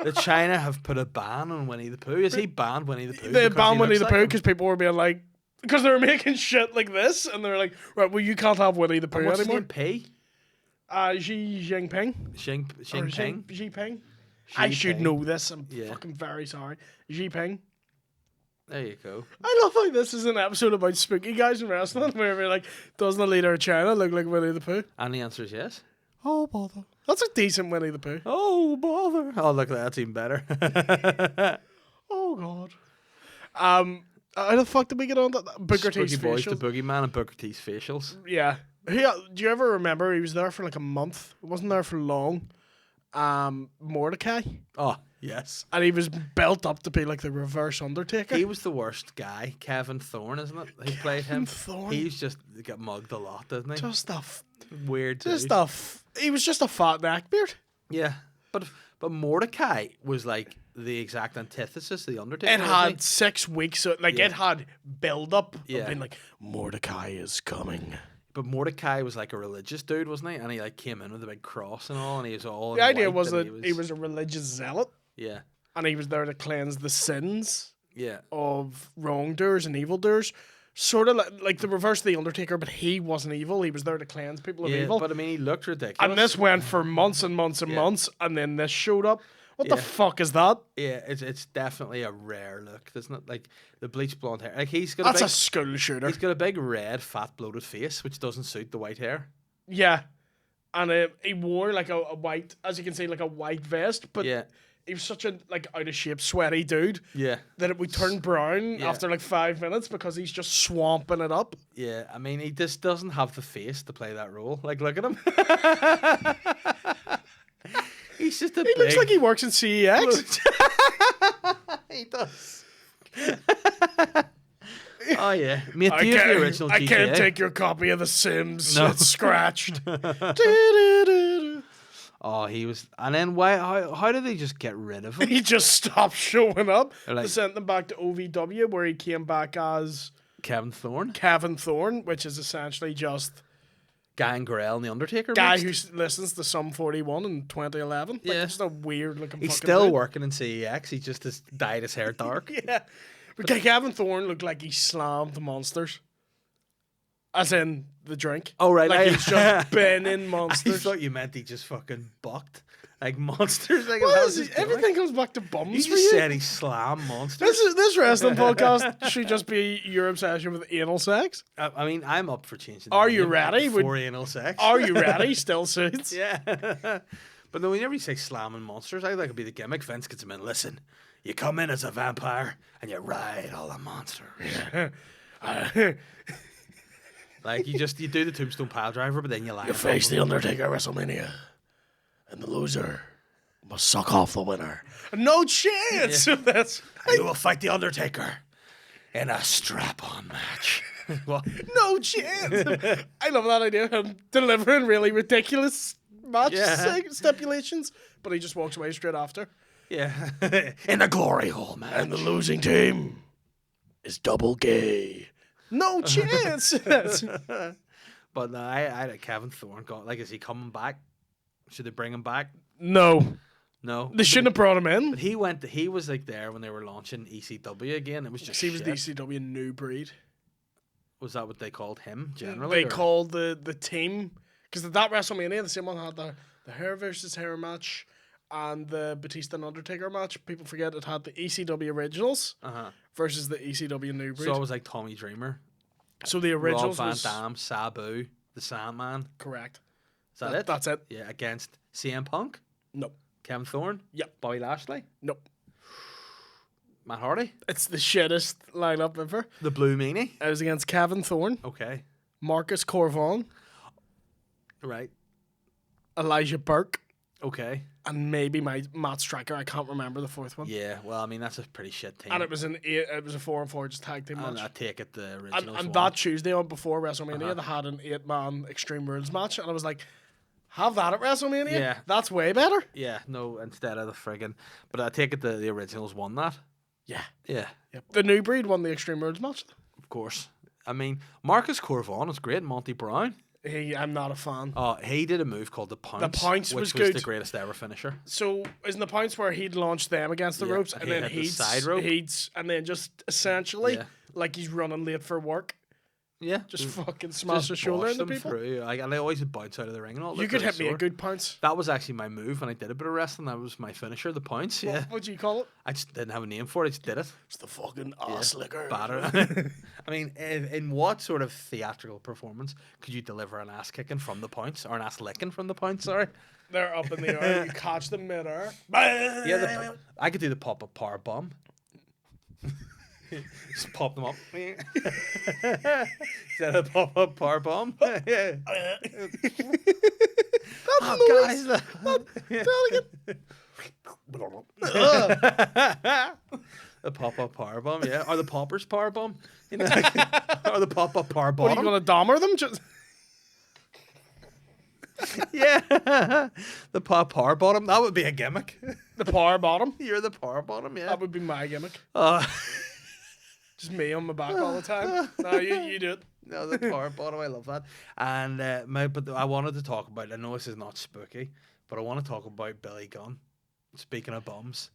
that China have put a ban on Winnie the Pooh. Is he banned Winnie the Pooh? They because banned he Winnie looks the like Pooh him? because people were being like, because they were making shit like this, and they were like, right, well, you can't have Winnie the Pooh And what's his anymore. name? P? Xi Jinping. Xi Or Jinping? Xi Ping. I should Jinping. know this. I'm Yeah. fucking very sorry. Xi Ping. There you go. I love how this is an episode about spooky guys in wrestling, where we're like, doesn't the leader of China look like Winnie the Pooh? And the answer is yes. Oh, bother. That's a decent Winnie the Pooh. Oh, bother. Oh, look, that's even better. Oh, God. How the fuck did we get on that? Booker T's Boogie Boys, the facials. Boogeyman, and Booker T's facials. Yeah. Do you ever remember he was there for like a month? He wasn't there for long. Mordecai. Oh, yes. And he was built up to be like the reverse Undertaker. He was the worst guy, Kevin Thorne, isn't it? Who played him? Thorne. He's just got mugged a lot, didn't he? Just a Weird dude. he was just a fat neckbeard. Yeah, but Mordecai was like the exact antithesis of the Undertaker. It had 6 weeks, it had build up Yeah. of being like Mordecai is coming. But Mordecai was like a religious dude, wasn't he? And he like came in with a big cross and all, and he was all. The idea was that he was a religious zealot, Yeah, and he was there to cleanse the sins yeah, of wrongdoers and evildoers. Sort of like the reverse of the Undertaker, but he wasn't evil. He was there to cleanse people of yeah. evil. But I mean, he looked ridiculous. And this went for months and months and months, and then this showed up. What the Yeah. fuck is that? Yeah, it's definitely a rare look, isn't it? Like the bleached blonde hair. Like he's got That's a a big, school shooter. he's got a big red, fat, bloated face, which doesn't suit the white hair. Yeah. And he wore like a white, as you can see, like a white vest, but Yeah, he was such a like out of shape, sweaty dude yeah, that it would turn brown Yeah. after like 5 minutes because he's just swamping it up. yeah. I mean, he just doesn't have the face to play that role. Like, look at him. He's just a He looks like he works in CEX. He does. Oh yeah, mate. Do you have the original I GTA? can't take your copy of The Sims. No. It's scratched. Oh, he was. And then why? How did they just get rid of him? He just stopped showing up. They're like- They sent him back to OVW where he came back as Kevin Thorne, Kevin Thorne, which is essentially just Gangrel, and the Undertaker. guy mixed. who listens to Sum 41 in 2011. Like, Yeah. just a weird looking He's fucking still dude. working in CEX. He just has dyed his hair dark. Yeah. But Kevin Thorne looked like he slammed monsters. As in the drink. Oh right, Like he's just bending I monsters. thought you meant he just fucking bucked like monsters. Like What that is was it? his gimmick. Everything comes back to bums You for just you. said he slammed monsters. This wrestling podcast should just be your obsession with anal sex. I mean, I'm up for changing. the Are you name ready? for anal sex? Are you ready? Still suits. Yeah. But then whenever you say slamming monsters, I think it'd be the gimmick. Vince gets him in. Listen, you come in as a vampire and you ride all the monsters. Like you do the tombstone pile driver, but then you lie. You face the Undertaker at WrestleMania, and the loser must suck off the winner. No chance. That's You will fight the Undertaker in a strap-on match. What? no chance. I love that idea. Him delivering really ridiculous match stipulations, but he just walks away straight after. Yeah. In the glory hole match. And the losing team is double gay. No chance. But I had Kevin Thorne. Like, is he coming back? Should they bring him back? No, No. they shouldn't have brought him in. But he went. He was like there when they were launching ECW again. It was just. He was the shit. ECW new breed. Was that what they called him generally? They called the team because that WrestleMania, the same one had the hair versus hair match and the Batista and Undertaker match. People forget it had the ECW originals versus the ECW new breed. So it was like Tommy Dreamer, So the Rob originals Van was Dam, Sabu, the Sandman. correct. Is that it? That's it. Yeah, against CM Punk, Nope. Kevin Thorne, Yep. Bobby Lashley, Nope. Matt Hardy, It's the shittest lineup ever. the Blue Meanie. It was against Kevin Thorne, Okay, Marcus Corvon, right. Elijah Burke, Okay. and maybe Matt Striker. I can't remember the fourth one. Yeah. Well, I mean that's a pretty shit team. And it was a 4-on-4 just tag team And match. I take it the originals And won. that Tuesday on before WrestleMania, they had an 8-man Extreme Rules match, and I was like, have that at WrestleMania? Yeah. That's way better. Yeah. No, instead of the friggin'. But I take it the originals won that. Yeah. Yeah. Yep. The new breed won the Extreme Rules match. Of course. I mean, Marcus Corvon was great. Monty Brown. I'm not a fan. He did a move called the Pounce. Pounce which was good. the greatest ever finisher. So, isn't the points where he'd launch them against the Yeah, ropes, and and he then hit the he'd side rope. and then just essentially Yeah. like he's running late for work, Yeah. just fucking smash the shoulder bosh into them people. through. And they always would bounce out of the ring and all. You could hit me a good pounce. That was actually my move when I did a bit of wrestling. That was my finisher, the points. Yeah. What would you call it? I just didn't have a name for it. I just did it. It's the fucking ass licker. Batter. I mean, in what sort of theatrical performance could you deliver an ass kicking from the points or an ass licking from the points? Sorry. They're up in the air. You catch them mid-air. Yeah, I could do the pop-up power bomb. Just pop them up. Is that a pop-up power bomb? Yeah. Guys. The pop-up power bomb, yeah. Or the poppers power bomb. You know, or the pop-up power bomb. What, are you going to Dahmer them? Just... Yeah. The power bottom. That would be a gimmick. The power bottom? You're the power bottom, yeah. That would be my gimmick. Just me on my back all the time. No, you do it. No, the power bottom. I love that. And but I wanted to talk about. I know this is not spooky, but I want to talk about Billy Gunn. Speaking of bums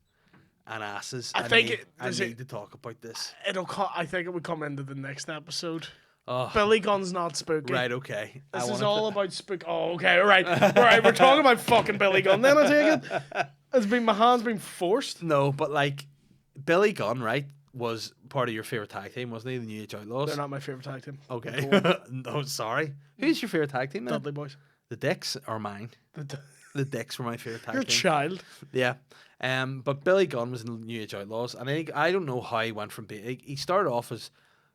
and asses, I need to talk about this. I think it would come into the next episode. Oh. Billy Gunn's not spooky. Right, okay. This is all about spook. Oh, okay, all right. All right, we're talking about fucking Billy Gunn then, I take it. My hand's been forced. No, but like, Billy Gunn, right, was part of your favourite tag team, wasn't he? The New Age Outlaws. They're not my favourite tag team. Okay. No, sorry. Who's your favourite tag team then? Dudley Boys. The Dicks are mine. The Dicks were my favourite tag Your team. child. Yeah. But Billy Gunn was in the New Age Outlaws, and I don't know how he went from being... He started off as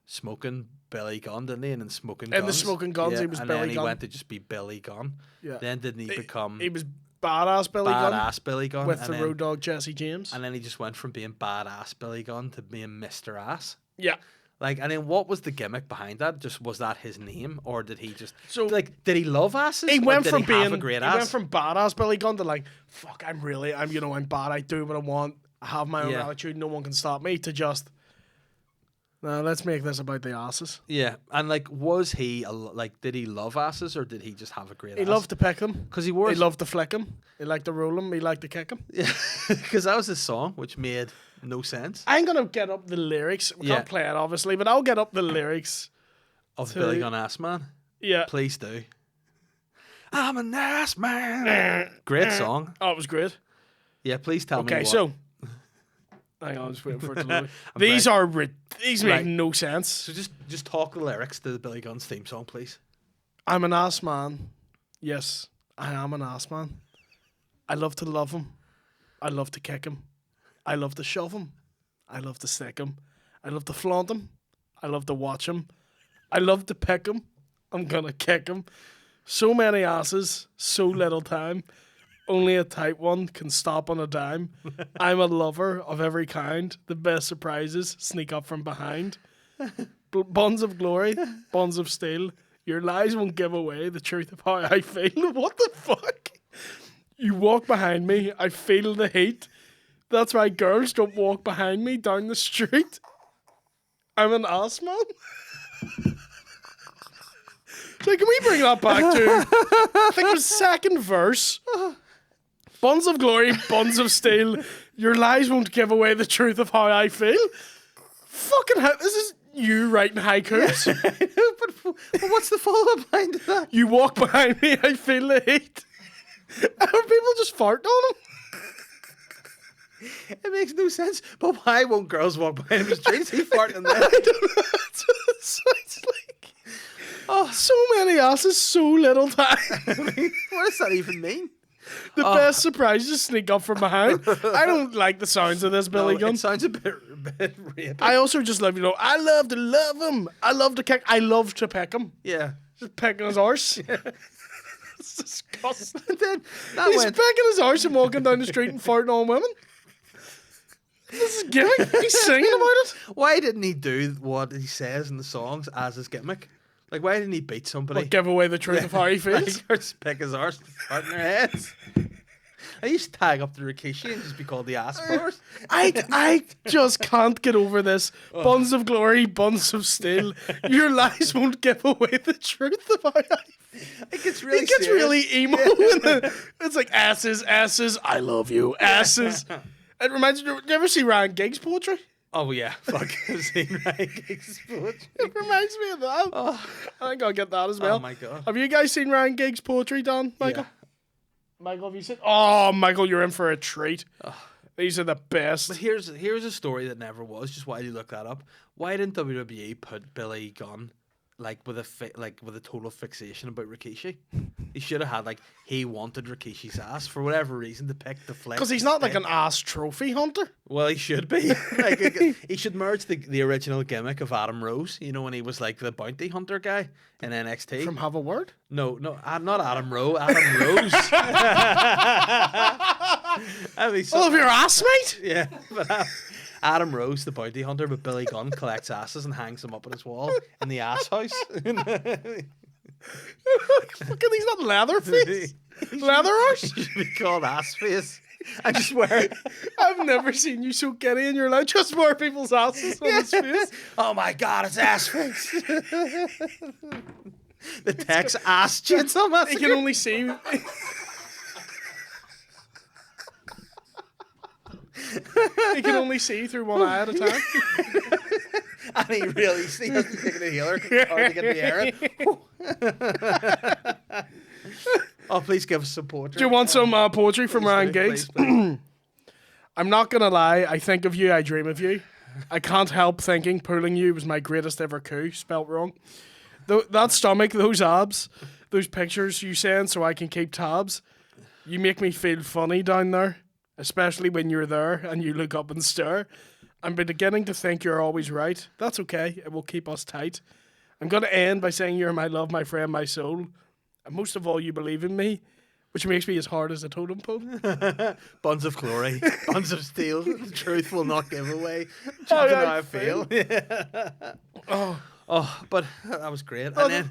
Smoking Billy Gunn, didn't he? And then Smoking Guns. In the Smoking Guns, yeah, he was Billy Gunn. And then he went to just be Billy Gunn. Yeah. Then didn't he become... He was badass Billy Gunn. Badass Billy Gunn. With the road dog Jesse James. And then he just went from being badass Billy Gunn to being Mr. Ass. Yeah. Like, and then what was the gimmick behind that? Just was that his name, or did he just did he love asses? He went from being went from badass Billy Gunn to like, fuck, I'm bad. I do what I want. I have my own attitude. No one can stop me. To just, no, let's make this about the asses. Yeah, and like, was he did he love asses, or did he just have a great? He loved to pick them because he loved to flick them. He liked to roll them. He liked to kick them. Yeah, because that was his song, which made no sense. I'm gonna get up the lyrics. We can't play it obviously, but I'll get up the lyrics of Billy Gunn Ass Man. Yeah, please do. I'm an ass man. Great song. Oh, it was great. Yeah, please tell me. Okay, so hang on, I'm just waiting for it to load. These make no sense. So just talk the lyrics to the Billy Gunn's theme song, please. I'm an ass man. Yes, I am an ass man. I love to love him. I love to kick him. I love to shove him. I love to stick him. I love to flaunt him. I love to watch him. I love to pick him. I'm gonna kick him. So many asses, so little time. Only a tight one can stop on a dime. I'm a lover of every kind. The best surprises sneak up from behind. Bonds of glory, bonds of steel. Your lies won't give away the truth of how I feel. What the fuck? You walk behind me, I feel the heat. That's why girls don't walk behind me down the street. I'm an ass man. So can we bring that back to, I think it was second verse. Bonds of glory, bonds of steel. Your lies won't give away the truth of how I feel. Fucking hell, this is you writing haikus. but what's the follow-up line to that? You walk behind me, I feel the heat. Are people just farting on him? It makes no sense. But why won't girls walk behind him in the streets? He farting there. I don't know. That's what it sounds like. Oh, so many asses, so little time. What does that even mean? The best surprises sneak up from behind. I don't like the sounds of this Billy Gunn. It sounds a bit rapey. I also just love, I love to love him. I love to kick. I love to peck him. Yeah. Just pecking his arse. Yeah. It's disgusting. Then he's pecking his arse and walking down the street and farting on women. This is gimmick. He's singing about it. Why didn't he do what he says in the songs as his gimmick? Like, why didn't he beat somebody? Give away the truth of how he feels? Like, just pick his arse and fart in their heads. I used to tag up the Rikishi and just be called the ass bars. I just can't get over this. Buns of glory, buns of steel. Your lies won't give away the truth of how I feel. It gets really emo. Yeah. It's like asses, I love you, asses. It reminds me, do you ever see Ryan Giggs' poetry? Oh yeah, fuck, I've seen Ryan Giggs' poetry. It reminds me of that. Oh. I think I'll get that as well. Oh my god. Have you guys seen Ryan Giggs' poetry, Don? Michael? Yeah. Michael, have you seen? Oh, Michael, you're in for a treat. These are the best. But here's a story that never was, just why you look that up. Why didn't WWE put Billy Gunn like with a total fixation about Rikishi. He should have had like he wanted Rikishi's ass for whatever reason to pick the flex. Because he's not like an ass trophy hunter. Well, he should be. Like he should merge the original gimmick of Adam Rose. You know when he was like the bounty hunter guy in NXT. From Have a Word? No, not Adam Rose. Adam Rose. All of your ass, mate. Yeah, but Adam Rose, the bounty hunter, but Billy Gunn collects asses and hangs them up on his wall in the ass house. Fucking, he's not Leatherface. Leatherface? He should be called ass face. I just wear. I've never seen you so giddy in your life. Just wear people's asses on his face. Oh my god, it's ass face. The Tex ass chainsaw massacre. He can only see. He can only see through one eye at a time. And he really has to take a healer hard to get the air. Oh, please give us some poetry. Do you want some poetry from Ryan Giggs? Please. I'm not gonna lie, I think of you, I dream of you. I can't help thinking pulling you was my greatest ever coup, spelt wrong. That stomach, those abs, those pictures you send so I can keep tabs. You make me feel funny down there, especially when you're there and you look up and stare. I'm beginning to think you're always right. That's okay, it will keep us tight. I'm gonna end by saying you're my love, my friend, my soul. And most of all, you believe in me, which makes me as hard as a totem pole. Buns of glory, buns of steel. The truth will not give away. How I feel. Oh, but that was great. And then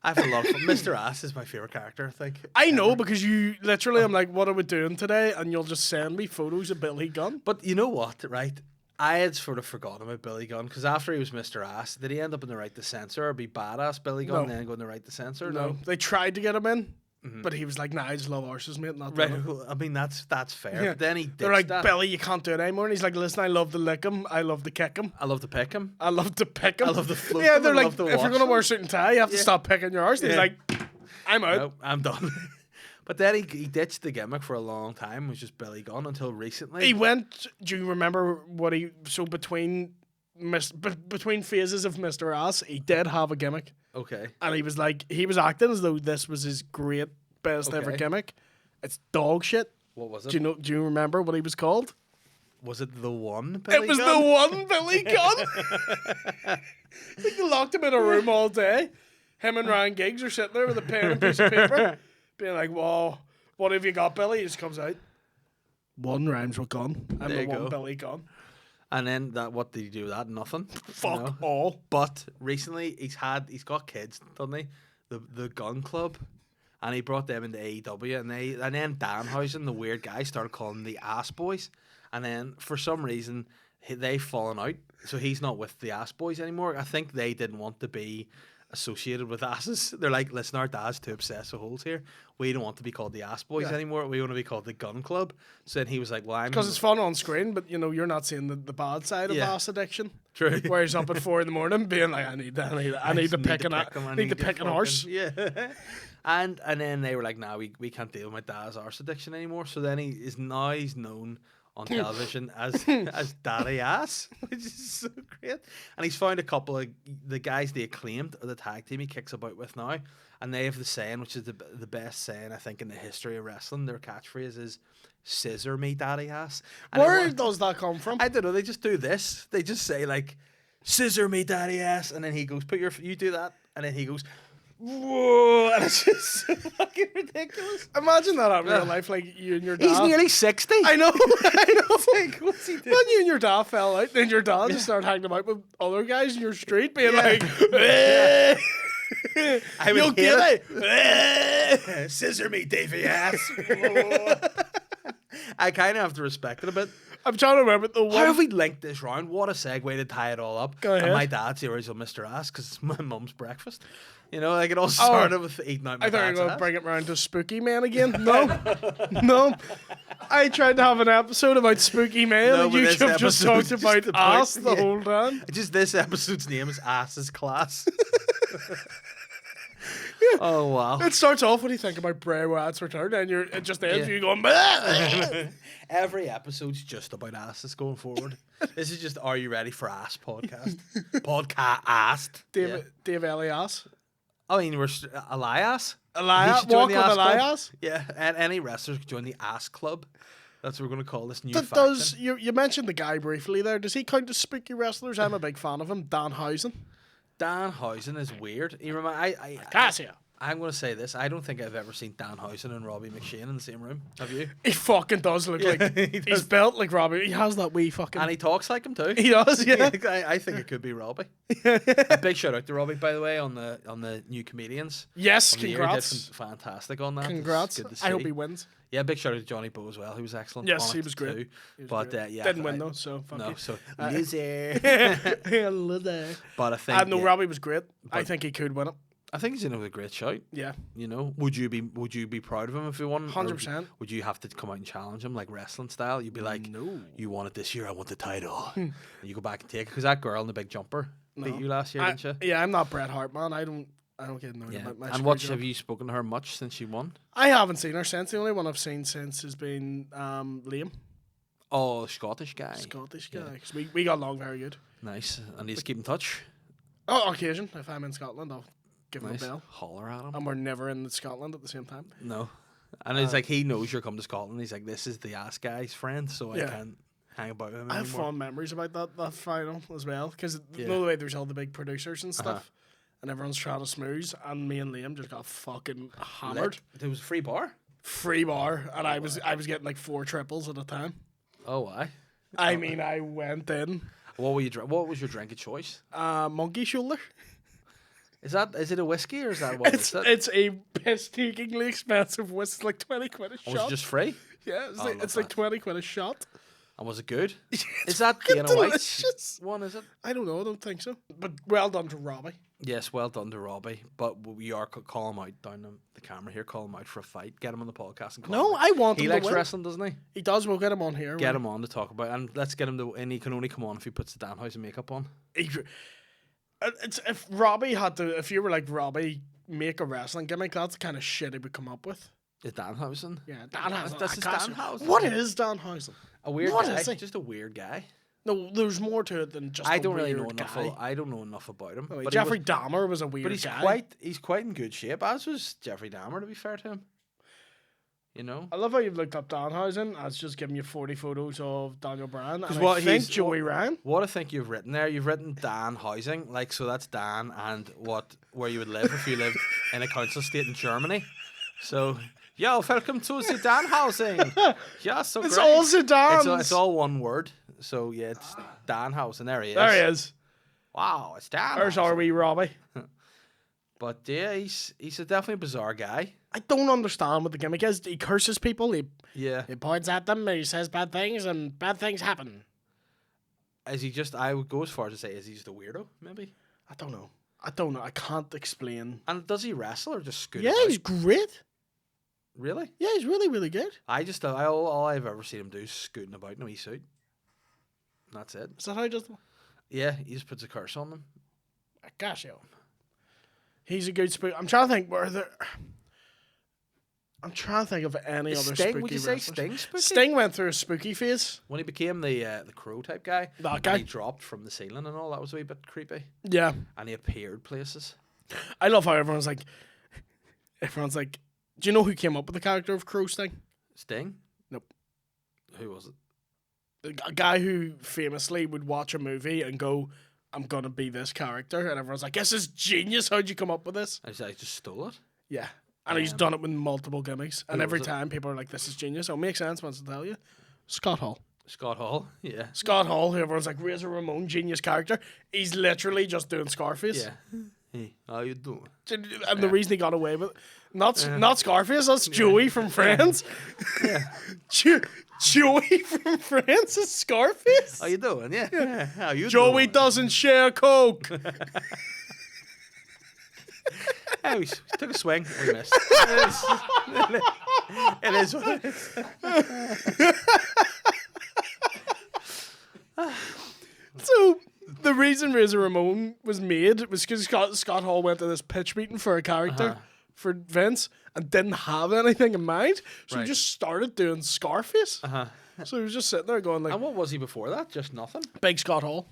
I have a lot of fun. Mr. Ass is my favorite character, I think. I know, because you literally, I'm like, what are we doing today? And you'll just send me photos of Billy Gunn. But you know what, right? I had sort of forgotten about Billy Gunn because after he was Mr. Ass, did he end up in the right to censor or be badass Billy Gunn and then go in the right to censor? No. They tried to get him in, but he was like, nah, I just love horses, mate. Not right. I mean, that's fair. Yeah. But then he ditched They're like, that. Billy, you can't do it anymore. And he's like, listen, I love to lick him. I love to kick him. I love to pick him. I love to pick him. I love to float Yeah, him. they're I like, love to if you're watch going to wear a him. suit and tie, you have to stop picking your arse. And he's like, I'm out. No, I'm done. But then he ditched the gimmick for a long time, which was Billy Gunn, until recently. He went, do you remember what between phases of Mr. Ass, he did have a gimmick. Okay. And he was like, he was acting as though this was his great, best ever gimmick. It's dog shit. What was it? Do you remember what he was called? Was it the one Billy It was Gunn? the one Billy Gunn. I think they locked him in a room all day. Him and Ryan Giggs are sitting there with a pen and a piece of paper, being like, "Whoa, what have you got, Billy?" He just comes out. One rhymes with gun. I'm There the you one go. Billy Gunn. And then what did he do with that? Nothing. Fuck all. But recently he's got kids, doesn't he? The Gun Club. And he brought them into AEW, and then Danhausen, the weird guy, started calling them the Ass Boys. And then for some reason they've fallen out, so he's not with the Ass Boys anymore. I think they didn't want to be associated with asses. They're like, listen, our dad's too obsessed with holes here. We don't want to be called the Ass Boys anymore. We want to be called the Gun Club. So then he was like, well, I'm... Because it's fun on screen, but you're not seeing the bad side of ass addiction. True. Where he's up at 4 a.m. being like, I need to pick an horse. Yeah. And then they were like, nah, we can't deal with my dad's arse addiction anymore. So then he's known on television as Daddy Ass, which is so great. And he's found a couple of the guys they Acclaimed, or the tag team he kicks about with now, and they have the saying, which is the best saying I think in the history of wrestling. Their catchphrase is "Scissor me, Daddy Ass." And Where does that come from? I don't know. They just do this. They just say like, "Scissor me, Daddy Ass," and then he goes, you do that," and then he goes, whoa, and it's just so fucking ridiculous. Imagine that in real life, like you and your dad. He's nearly 60. I know. Like, what's he doing? When you and your dad fell out, then your dad just started hanging out with other guys in your street, being like, You'll get it. Scissor me, Davey Ass. I kind of have to respect it a bit. I'm trying to remember the one. How have we linked this round? What a segue to tie it all up. Go ahead. And my dad's the original Mr. Ass because it's my mum's breakfast. You know, like it all started with eating out my I thought you were dad's going to ass. bring it round to Spooky Man again. No. I tried to have an episode about Spooky Man, No, and but you this just episode's talked just about ass the whole time. Just this episode's name is Ass's Class. Oh wow! It starts off when you think about Bray Wyatt's return, and it just ends with you going. Bah! Every episode's just about asses going forward. This is just Are You Ready for Ass podcast. Podcast. Dave Elias. I mean, we're Elias. Elias, He should join walk the with ass club. Elias. Yeah, and any wrestlers could join the ass club. That's what we're going to call this new faction. Does you mentioned the guy briefly there? Does he count as spooky wrestlers? I'm a big fan of him. Danhausen. Danhausen is weird. You remember? Cassia. I'm going to say this. I don't think I've ever seen Danhausen and Robbie McShane in the same room. Have you? He fucking does look like he's built like Robbie. He has that wee fucking. And he talks like him too. He does, yeah. I think it could be Robbie. A big shout out to Robbie, by the way, on the new comedians. Yes, On the year. congrats. Did fantastic on that. Congrats. It's good to see. I hope he wins. Yeah, big shout out to Johnny Bow as well. He was excellent. Yes, on he it was great. too. He was But great. yeah, Didn't win though, so fuck no. you. So loser. Loser. But I think No, yeah, Robbie was great. I think he could win it. I think he's in with a great shout. Yeah, You know, would you be proud of him if he won? Or 100%. Would you have to come out and challenge him like wrestling style? You'd be like, No. you want it this year. I want the title. And you go back and take it because that girl in the big jumper beat you last year, didn't you? Yeah, I'm not Bret Hart, man. I don't get annoyed Yeah. about my And what screw job. have you spoken to her much since she won? I haven't seen her since. The only one I've seen since has been Liam, Oh, Scottish guy. Scottish guy. 'Cause we got along very good. Nice. And he's keep in touch. Oh, on occasion, if I'm in Scotland, I'll give him Nice. a bell. Holler at him. And we're never in Scotland at the same time. No. And it's like he knows you're coming to Scotland. He's like, this is the ass guy's friend, so Yeah. I can't hang about with him I have anymore. fond memories about that final as well. Because Yeah. the way there's all the big producers and stuff. Uh-huh. And everyone's trying to smooze. And me and Liam just got fucking hammered. There was a free bar? Free bar. And I was getting like 4 triples at a time. Oh, why? I mean, I went in. What was your drink of choice? Monkey shoulder. Is it a whiskey or is that what It's is it? it's a piss-takingly expensive whiskey. It's like 20 quid a Or was shot. it just free? Yeah, it's Oh, like, love it's like that. 20 quid a shot. And was it good? It's Is that fucking Dana White's delicious. one, is it? I don't know. I don't think so. But well done to Robbie. Yes, well done to Robbie. But we are call him out down the camera here. Call him out for a fight. Get him on the podcast and call No, him out. I want He him likes to win. wrestling, doesn't he? He does. We'll get him on here. Get him on to talk about it. And let's get him to. And he can only come on if he puts the Danhausen makeup on. It's if Robbie had to. If you were like Robbie, make a wrestling gimmick. That's the kind of shit he would come up with. Is Danhausen? Yeah, Danhausen. This is Danhausen. What is Danhausen? A weird What guy. is he? Just a weird guy. No, there's more to it than just. I a don't really know weird enough. guy. I don't know enough about him. Oh, but Jeffrey Dahmer was a weird he's guy. he's quite in good shape. As was Jeffrey Dahmer, to be fair to him. You know. I love how you've looked up Danhausen. I was just giving you 40 photos of Daniel Bryan. And what I think he's- Joey Ryan. What I think you've written there, you've written Danhausen, like so that's Dan and where you would live if you lived in a council state in Germany. So, yo, welcome to the Danhausen. Yeah, so It's great. all Zidane. It's all one word. So yeah, it's Danhausen. There he is. There he is. Wow, it's Dan. There's our wee Robbie. But yeah, he's a definitely bizarre guy. I don't understand what the gimmick is. He curses people. He Yeah. points at them. He says bad things, and bad things happen. Is he just? I would go as far as to say, is he just a weirdo? Maybe. I don't know. I can't explain. And does he wrestle or just scoot? Yeah, about? he's great. Really? Yeah, he's really, really good. All I've ever seen him do is scooting about in a wee suit. And that's it. Is that how he does it? Yeah, he just puts a curse on them. Gosh, yo. He's a good spook. I'm trying to think I'm trying to think of any other Sting? spooky Would you say wrestlers. Sting spooky? Sting went through a spooky phase. When he became the crow type guy, That and guy? he dropped from the ceiling and all, that was a wee bit creepy. Yeah. And he appeared places. I love how everyone's like, do you know who came up with the character of Crow Sting? Sting? Nope. Who was it? A guy who famously would watch a movie and go, I'm going to be this character. And everyone's like, this is genius. How'd you come up with this? I just stole it. Yeah. And he's done it with multiple gimmicks. And who every was it? time people are like, this is genius. It'll make sense once I tell you. Scott Hall. Scott Hall. Yeah. Scott Hall, who everyone's like, Razor Ramon, genius character. He's literally just doing Scarface. Yeah. Hey, how you doing? And the reason he got away with it, not Scarface, that's Joey from Friends. Yeah. Joey from Friends is Scarface? How you doing? Yeah. Yeah. How you Joey doing? doesn't share Coke. Hey, we took a swing. We missed. It is what it is. So the reason Razor Ramon was made was because Scott Hall went to this pitch meeting for a character for Vince and didn't have anything in mind, so Right. he just started doing Scarface. So he was just sitting there going like, And what was he before that? Just nothing. Big Scott Hall,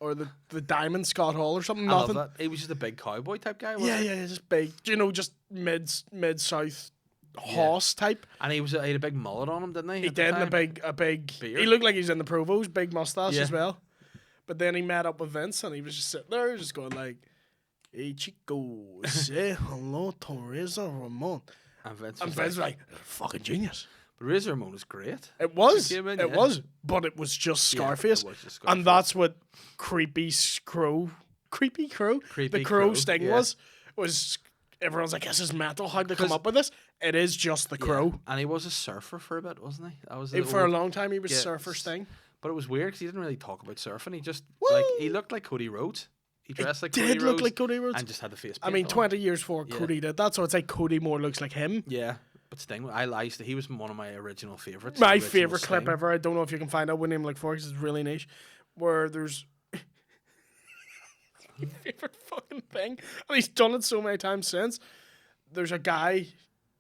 or the Diamond Scott Hall or something. I love Nothing. that. He was just a big cowboy type guy, wasn't he? Yeah, just big. You know, just mid south hoss type. And he had a big mullet on him, didn't he? He at the did, and time? a big. Beard. He looked like he's in the Provos, big mustache Yeah. as well. But then he met up with Vince, and he was just sitting there, just going like, "Hey Chico, say hello to Razor Ramon." And Vince And was Vince was like, like, "Fucking genius." but Razor Ramon was great. It was. He came in, It yeah. was. But it was just Yeah, it Scarface. was just And Scarface. that's what Creepy Crow, Creepy the Crow Crow, sting yeah. was everyone's like, this is mental. How'd they come 'Cause- up with this? It is just the Crow. Yeah. And he was a surfer for a bit, wasn't he? That was For a old- long time, he was Yeah, Surfer Sting. But it was weird because he didn't really talk about surfing. He just Woo! he looked like Cody Rhodes. He dressed like Did Cody look Rhodes like Cody Rhodes. and just had the face. I paint mean, on. 20 years before Yeah. Cody did that, so it's like Cody more looks like him. Yeah, but Sting, he was one of my original favorites. My the original favorite clip Sting. ever. I don't know if you can find out what name like for because it's really niche. Where there's my favorite fucking thing, and he's done it so many times since. There's a guy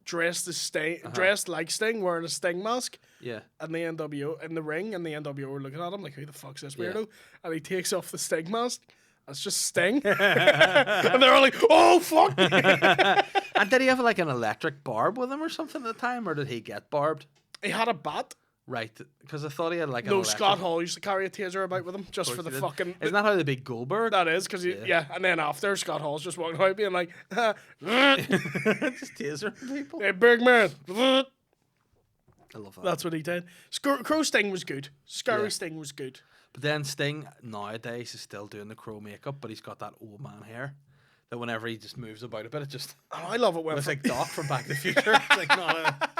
dressed as Sting, dressed like Sting, wearing a Sting mask, Yeah, and the NWO in the ring, and the NWO are looking at him like, "Who the fuck's this Yeah. weirdo?" And he takes off the Sting mask. That's just Sting, and they're all like, "Oh fuck!" and did he have like an electric barb with him or something at the time, or did he get barbed? He had a bat. Right, because I thought he had like an No, electric. Scott Hall used to carry a taser about with him just Of for course the he did. fucking. Isn't that how they beat Goldberg? That is because yeah, and then after Scott Hall's just walking out being like, "Hey, Just taser people. big man." I love that. That's what he did. Crow Sting was good. Scary Yeah. Sting was good. But then Sting nowadays is still doing the crow makeup, but he's got that old man hair that whenever he just moves about a bit, it just Oh, I love it when looks like Doc from Back to the Future. It's like not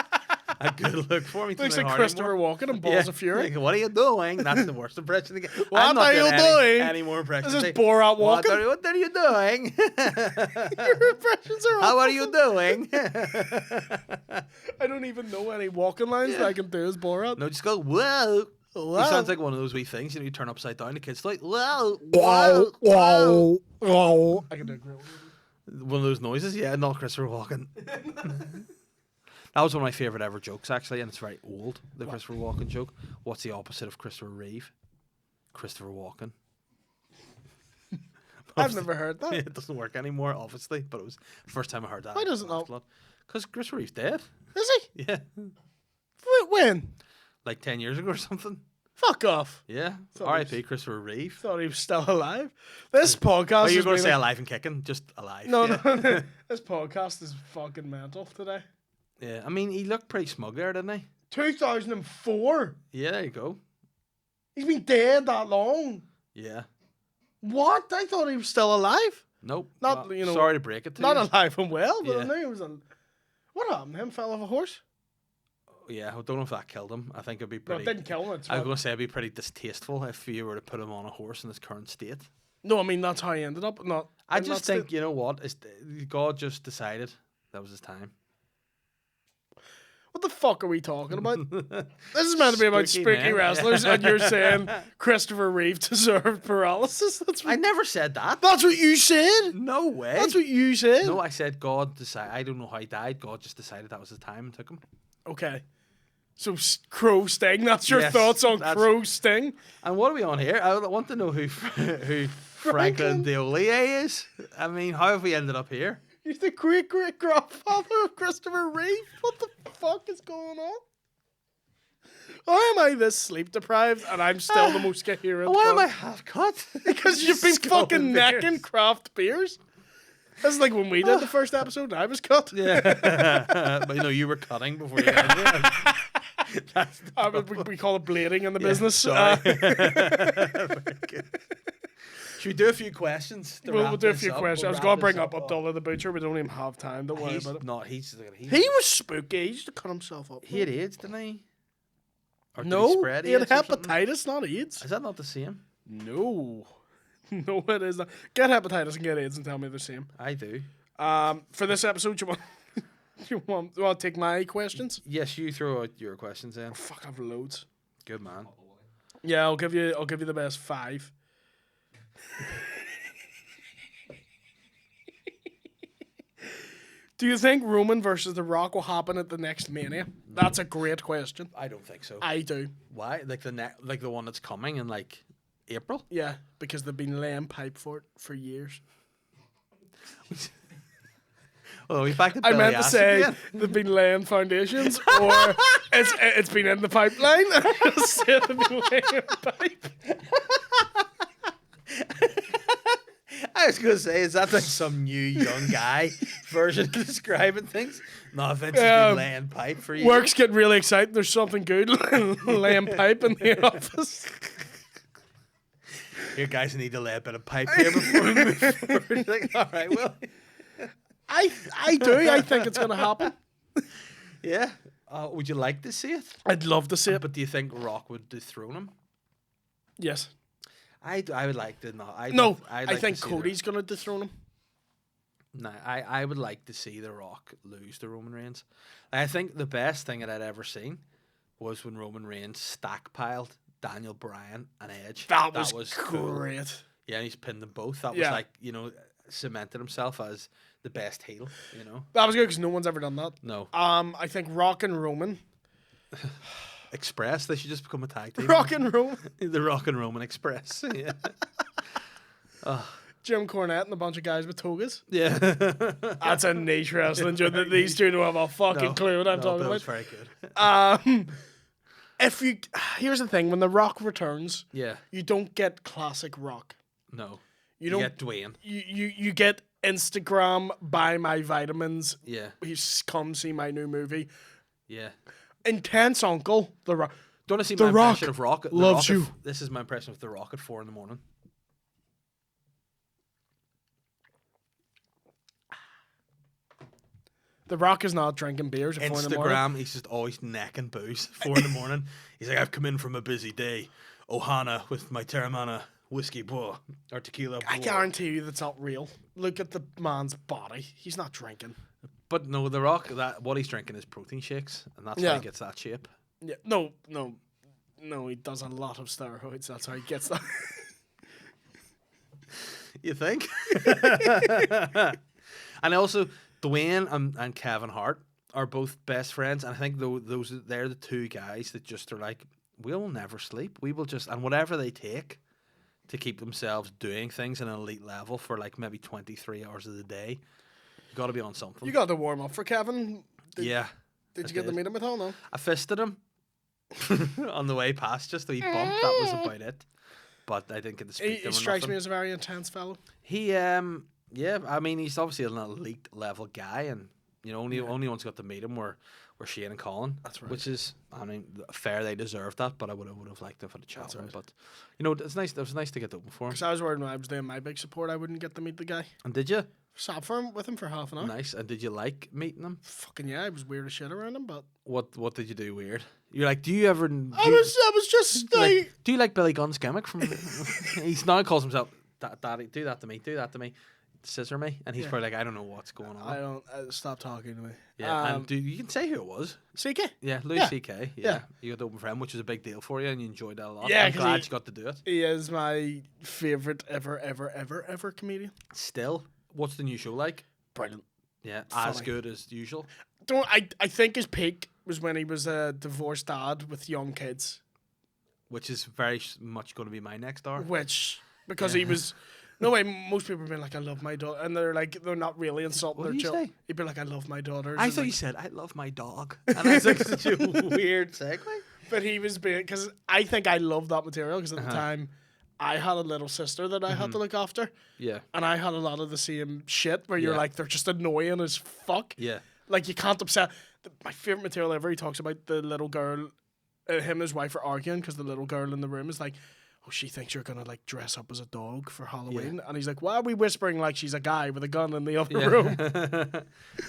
a good look for me. looks like Christopher Walken and Balls of Fury. Like, what are you doing? That's the worst impression. What I'm not are you doing? Any more impressions? This is Like, Borat what walking. what are you doing? Your impressions are How awful. are you doing? I don't even know any walking lines that I can do as Borat. No, just go, whoa. Wow. He sounds like one of those wee things, you turn upside down, the kid's like, whoa, Wow, whoa, wow, wow. I can do a great one. One of those noises, yeah, not Christopher Walken. That was one of my favourite ever jokes, actually, and it's very old, the Christopher Walken joke. What's the opposite of Christopher Reeve? Christopher Walken. I've never heard that. It doesn't work anymore, obviously, but it was the first time I heard that. Why does it not? Because Christopher Reeve's dead. Is he? Yeah. When? Like 10 years ago or something. Fuck off. Yeah. Thought R.I.P. Christopher Reeve. Thought he was still alive. This podcast Oh, you were is going to say really- alive and kicking? Just alive. No, yeah. no. This podcast is fucking mental today. Yeah, I mean, he looked pretty smug there, didn't he? 2004. Yeah, there you go. He's been dead that long. Yeah. What? I thought he was still alive. Nope. Not, well, you know, sorry to break it to Not you. alive and well, but Yeah. I knew he was a. What happened? Him fell off a horse? Yeah, I don't know if that killed him. I think it'd be No, pretty... it didn't kill him. It's I was what- going to say it'd be pretty distasteful if you were to put him on a horse in his current state. No, I mean that's how he ended up. Not. I in just that think, state. you know what? God just decided that was his time. What the fuck are we talking about? This is meant to be about Spooky, spooky man. wrestlers, and you're saying Christopher Reeve deserved paralysis. That's I what, never said that. that's what you said. No way. That's what you said. No, I said God decided. I don't know how he died. God just decided that was his time and took him. Okay. So Crow Sting. That's your Yes, thoughts on that's- Crow Sting. And what are we on here? I want to know who Franklin Deolier is. I mean, how have we ended up here? He's the great grandfather of Christopher Reeve. What the fuck is going on? Why am I this sleep deprived and I'm still the most coherent? Why am I cunt? half cut? Because you've been fucking necking craft beers. That's like when we did the first episode. I was cut. Yeah, but you were cutting before you did it. That's the We call it blading in the business. Sorry. Should we do a few questions? to We'll wrap do a this few up? questions. I We'll was wrap going to this bring up up. Abdullah the Butcher. We don't even have time. Don't worry He's about it. not. He He was spooky. He used to cut himself up. had AIDS, didn't he? Or did No, spread he had AIDS or something? hepatitis, not AIDS. Is that not the same? No. No, it is not. Get hepatitis and get AIDS and tell me the same. I do. For this episode, you want to take my questions? Yes, you throw out your questions in. Fuck, I've loads. Good man. Yeah, I'll give you the best 5. Do you think Roman versus The Rock will happen at the next Mania? That's a great question. I don't think so. I do. Why? Like the one that's coming in like April? Yeah, because they've been laying pipe for it for years. Oh, we back to I Billy meant to Ass say again. they've been laying foundations, or it's been in the pipeline. Just say they've been laying pipe. I was gonna say, is that like some new young guy version of describing things? No, Vince has been laying pipe for you. Work's getting really exciting. There's something good laying pipe in the office. Here, guys, I need to lay a bit of pipe here before we move forward. Like, all right, well, I do. I think it's gonna happen. yeah. Would you like to see it? I'd love to see it. But do you think Rock would dethrone him? Yes. I would like to not. I think Cody's gonna dethrone him. No, I would like to see The Rock lose to Roman Reigns. I think the best thing that I'd ever seen was when Roman Reigns stackpiled Daniel Bryan and Edge. That was cool. great. Yeah, and he's pinned them both. That was like, cemented himself as the best heel, That was good because no one's ever done that. No. I think Rock and Roman. Express, they should just become a tag team. Rock and Roman. The Rock and Roman Express. Yeah. Jim Cornette and a bunch of guys with togas. Yeah. That's a niche wrestling joke that these two don't have a fucking clue what I'm talking that was about. very good. Here's the thing, when The Rock returns, Yeah. you don't get classic Rock. No. You don't get Dwayne. You get Instagram, buy my vitamins. Yeah. He's come see my new movie. Yeah. Intense uncle, The Rock. Do you want to see The my Rock impression of Rock? loves you. This is my impression of The Rock at 4 a.m. The Rock is not drinking beers at 4 in the morning. Instagram, he's just always necking booze at 4 a.m. He's like, I've come in from a busy day. Ohana with my Terramana whiskey, boy, or tequila. Boy. I guarantee you that's not real. Look at the man's body. He's not drinking. But no, The Rock, what he's drinking is protein shakes, and that's how he gets that shape. Yeah, no, he does a lot of steroids. That's how he gets that. You think? And also, Dwayne and Kevin Hart are both best friends, and I think they're the two guys that just are like, we'll never sleep. We will just, and whatever they take to keep themselves doing things at an elite level for like maybe 23 hours of the day, you got to be on something. You got to warm up for Kevin. Did you get to meet him at all? No. I fisted him on the way past, just a wee bump. That was about it. But I didn't get to speak to him. He strikes me as a very intense fellow. He, yeah, I mean, he's obviously an elite level guy, and only ones got to meet him were Shane and Colin. That's right. Which is, I mean, fair. They deserved that, but I would have liked to have had a chat with him. right. But it's nice. It was nice to get open for him. Because I was worried when I was doing my big support, I wouldn't get to meet the guy. And did you? Sat with him for half an hour. Nice. And did you like meeting him? Fucking yeah, I was weird as shit around him, but What did you do weird? You're like, do you ever? I was just like, do you like Billy Gunn's gimmick from? He's now calls himself Daddy. Do that to me. Do that to me. Scissor me, and he's probably like, I don't know what's going on. I don't stop talking to me. Yeah, and you can say who it was. CK. Yeah, Louis CK. Yeah, you got the open for him, which was a big deal for you, and you enjoyed that a lot. Yeah, I'm glad you got to do it. He is my favorite ever comedian. Still, what's the new show like? Brilliant. Yeah, Funny. as good as usual. I think his peak was when he was a divorced dad with young kids. Which is very much going to be my next hour. Because he was. No way, most people have been like, I love my daughter. And they're like, they're not really insulting What their did you children. say? He'd be like, I love my daughters. I thought you said, I love my dog. And that's like such a weird segue. But he was being, because I think I loved that material, because at the time, I had a little sister that I had to look after. Yeah. And I had a lot of the same shit where you're like, they're just annoying as fuck. Yeah. Like, you can't upset. My favorite material ever, he talks about the little girl, him and his wife are arguing because the little girl in the room is like, oh, she thinks you're going to, like, dress up as a dog for Halloween. And he's like, why are we whispering like she's a guy with a gun in the other room?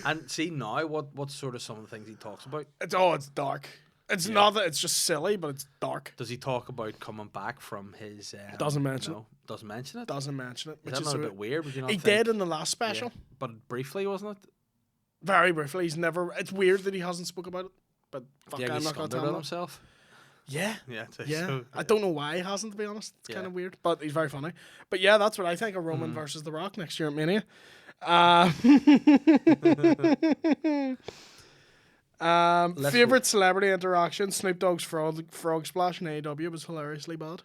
And see now, what's sort of some of the things he talks about? It's dark. It's not that it's just silly, but it's dark. Does he talk about coming back from his... Doesn't mention it. Doesn't mention it? Doesn't mention it. Is that not a bit weird? Would you not he think? did in the last special. Yeah. But briefly, wasn't it? Very briefly. He's never... It's weird that he hasn't spoke about it. But fuck, Yeah, I'm he's not going to scumbag tell him. himself. Yeah. Yeah. So, I don't know why he hasn't, to be honest. It's kind of weird. But he's very funny. But yeah, that's what I think of Roman versus The Rock next year at Mania. Favorite celebrity interaction: Snoop Dogg's frog splash in AEW was hilariously bad.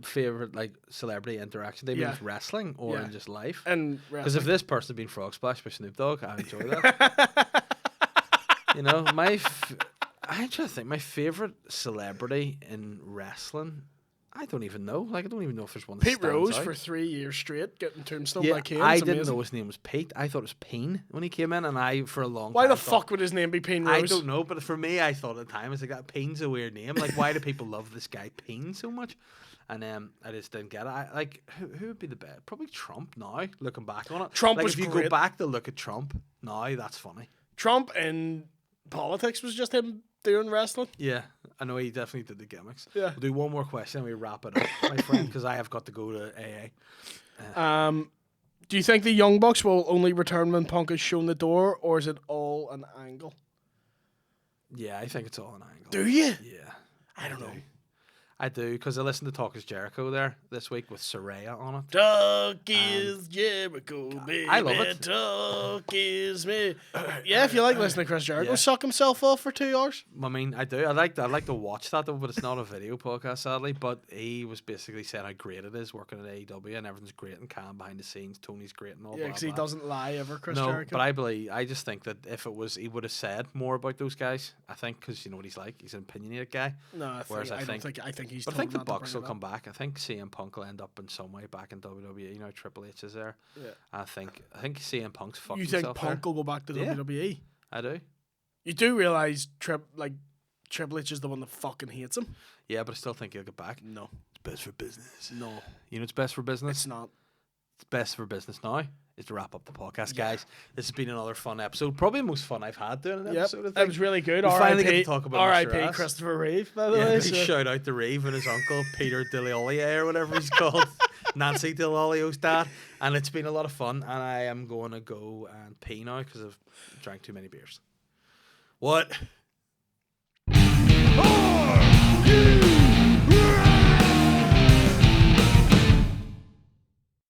Favorite like celebrity interaction? They mean with wrestling or in just life? And because if this person had been frog splashed by Snoop Dogg, I enjoy that. You know, I'm trying to think. My favorite celebrity in wrestling, I don't even know. Like, I don't even know if there's one. Pete that Rose out. for 3 years straight getting tombstone by Kane. I didn't know his name was Pete. I thought it was Peen when he came in, and I for a long time. Why the fuck would his name be Peen Rose? I don't know, but for me, I thought at the time, I was like, that Peen's a weird name. Like, why do people love this guy Peen so much? And I just didn't get it. Who would be the best? Probably Trump now, looking back on it. Trump like, was if you great. go back to look at Trump now, that's funny. Trump in politics was just him doing wrestling. Yeah, I know he definitely did the gimmicks. Yeah. We'll do one more question and we wrap it up, my friend, because I have got to go to AA. Do you think the Young Bucks will only return when Punk is shown the door, or is it all an angle? Yeah, I think it's all an angle. Do you? Yeah. I don't know. I do, because I listened to Talk is Jericho there this week with Saraya on it. Talk is Jericho, baby. I love it. Talk is me. Yeah, if you like listening to Chris Jericho suck himself off for 2 hours. I mean, I do. I'd like to watch that, though, but it's not a video podcast, sadly. But he was basically saying how great it is working at AEW, and everything's great and calm behind the scenes. Tony's great and all that. Yeah, because he doesn't lie ever, Chris no, Jericho. but I just think that if it was, he would have said more about those guys. I think, because you know what he's like. He's an opinionated guy. No, I think he's. But I think the Bucks will come come back. I think CM Punk will end up in some way back in WWE. You know, Triple H is there. Yeah. I think CM Punk's fucked You himself think Punk will go back to WWE? I do. You do realize Triple H is the one that fucking hates him. Yeah, but I still think he'll get back. No, It's best for business. no, You know what's best for business? it's not. It's best for business now is to wrap up the podcast, guys. This has been another fun episode. Probably the most fun I've had doing an episode. I think. It was really good. We finally get to R.I.P. talk about R.I.P. Mr. Ass. Christopher Reeve, by the Yeah, way. big shout out to Reeve and his uncle Peter Deliolier or whatever he's called, Nancy Deliolio's dad, and it's been a lot of fun. And I am going to go and pee now because I've drank too many beers. What?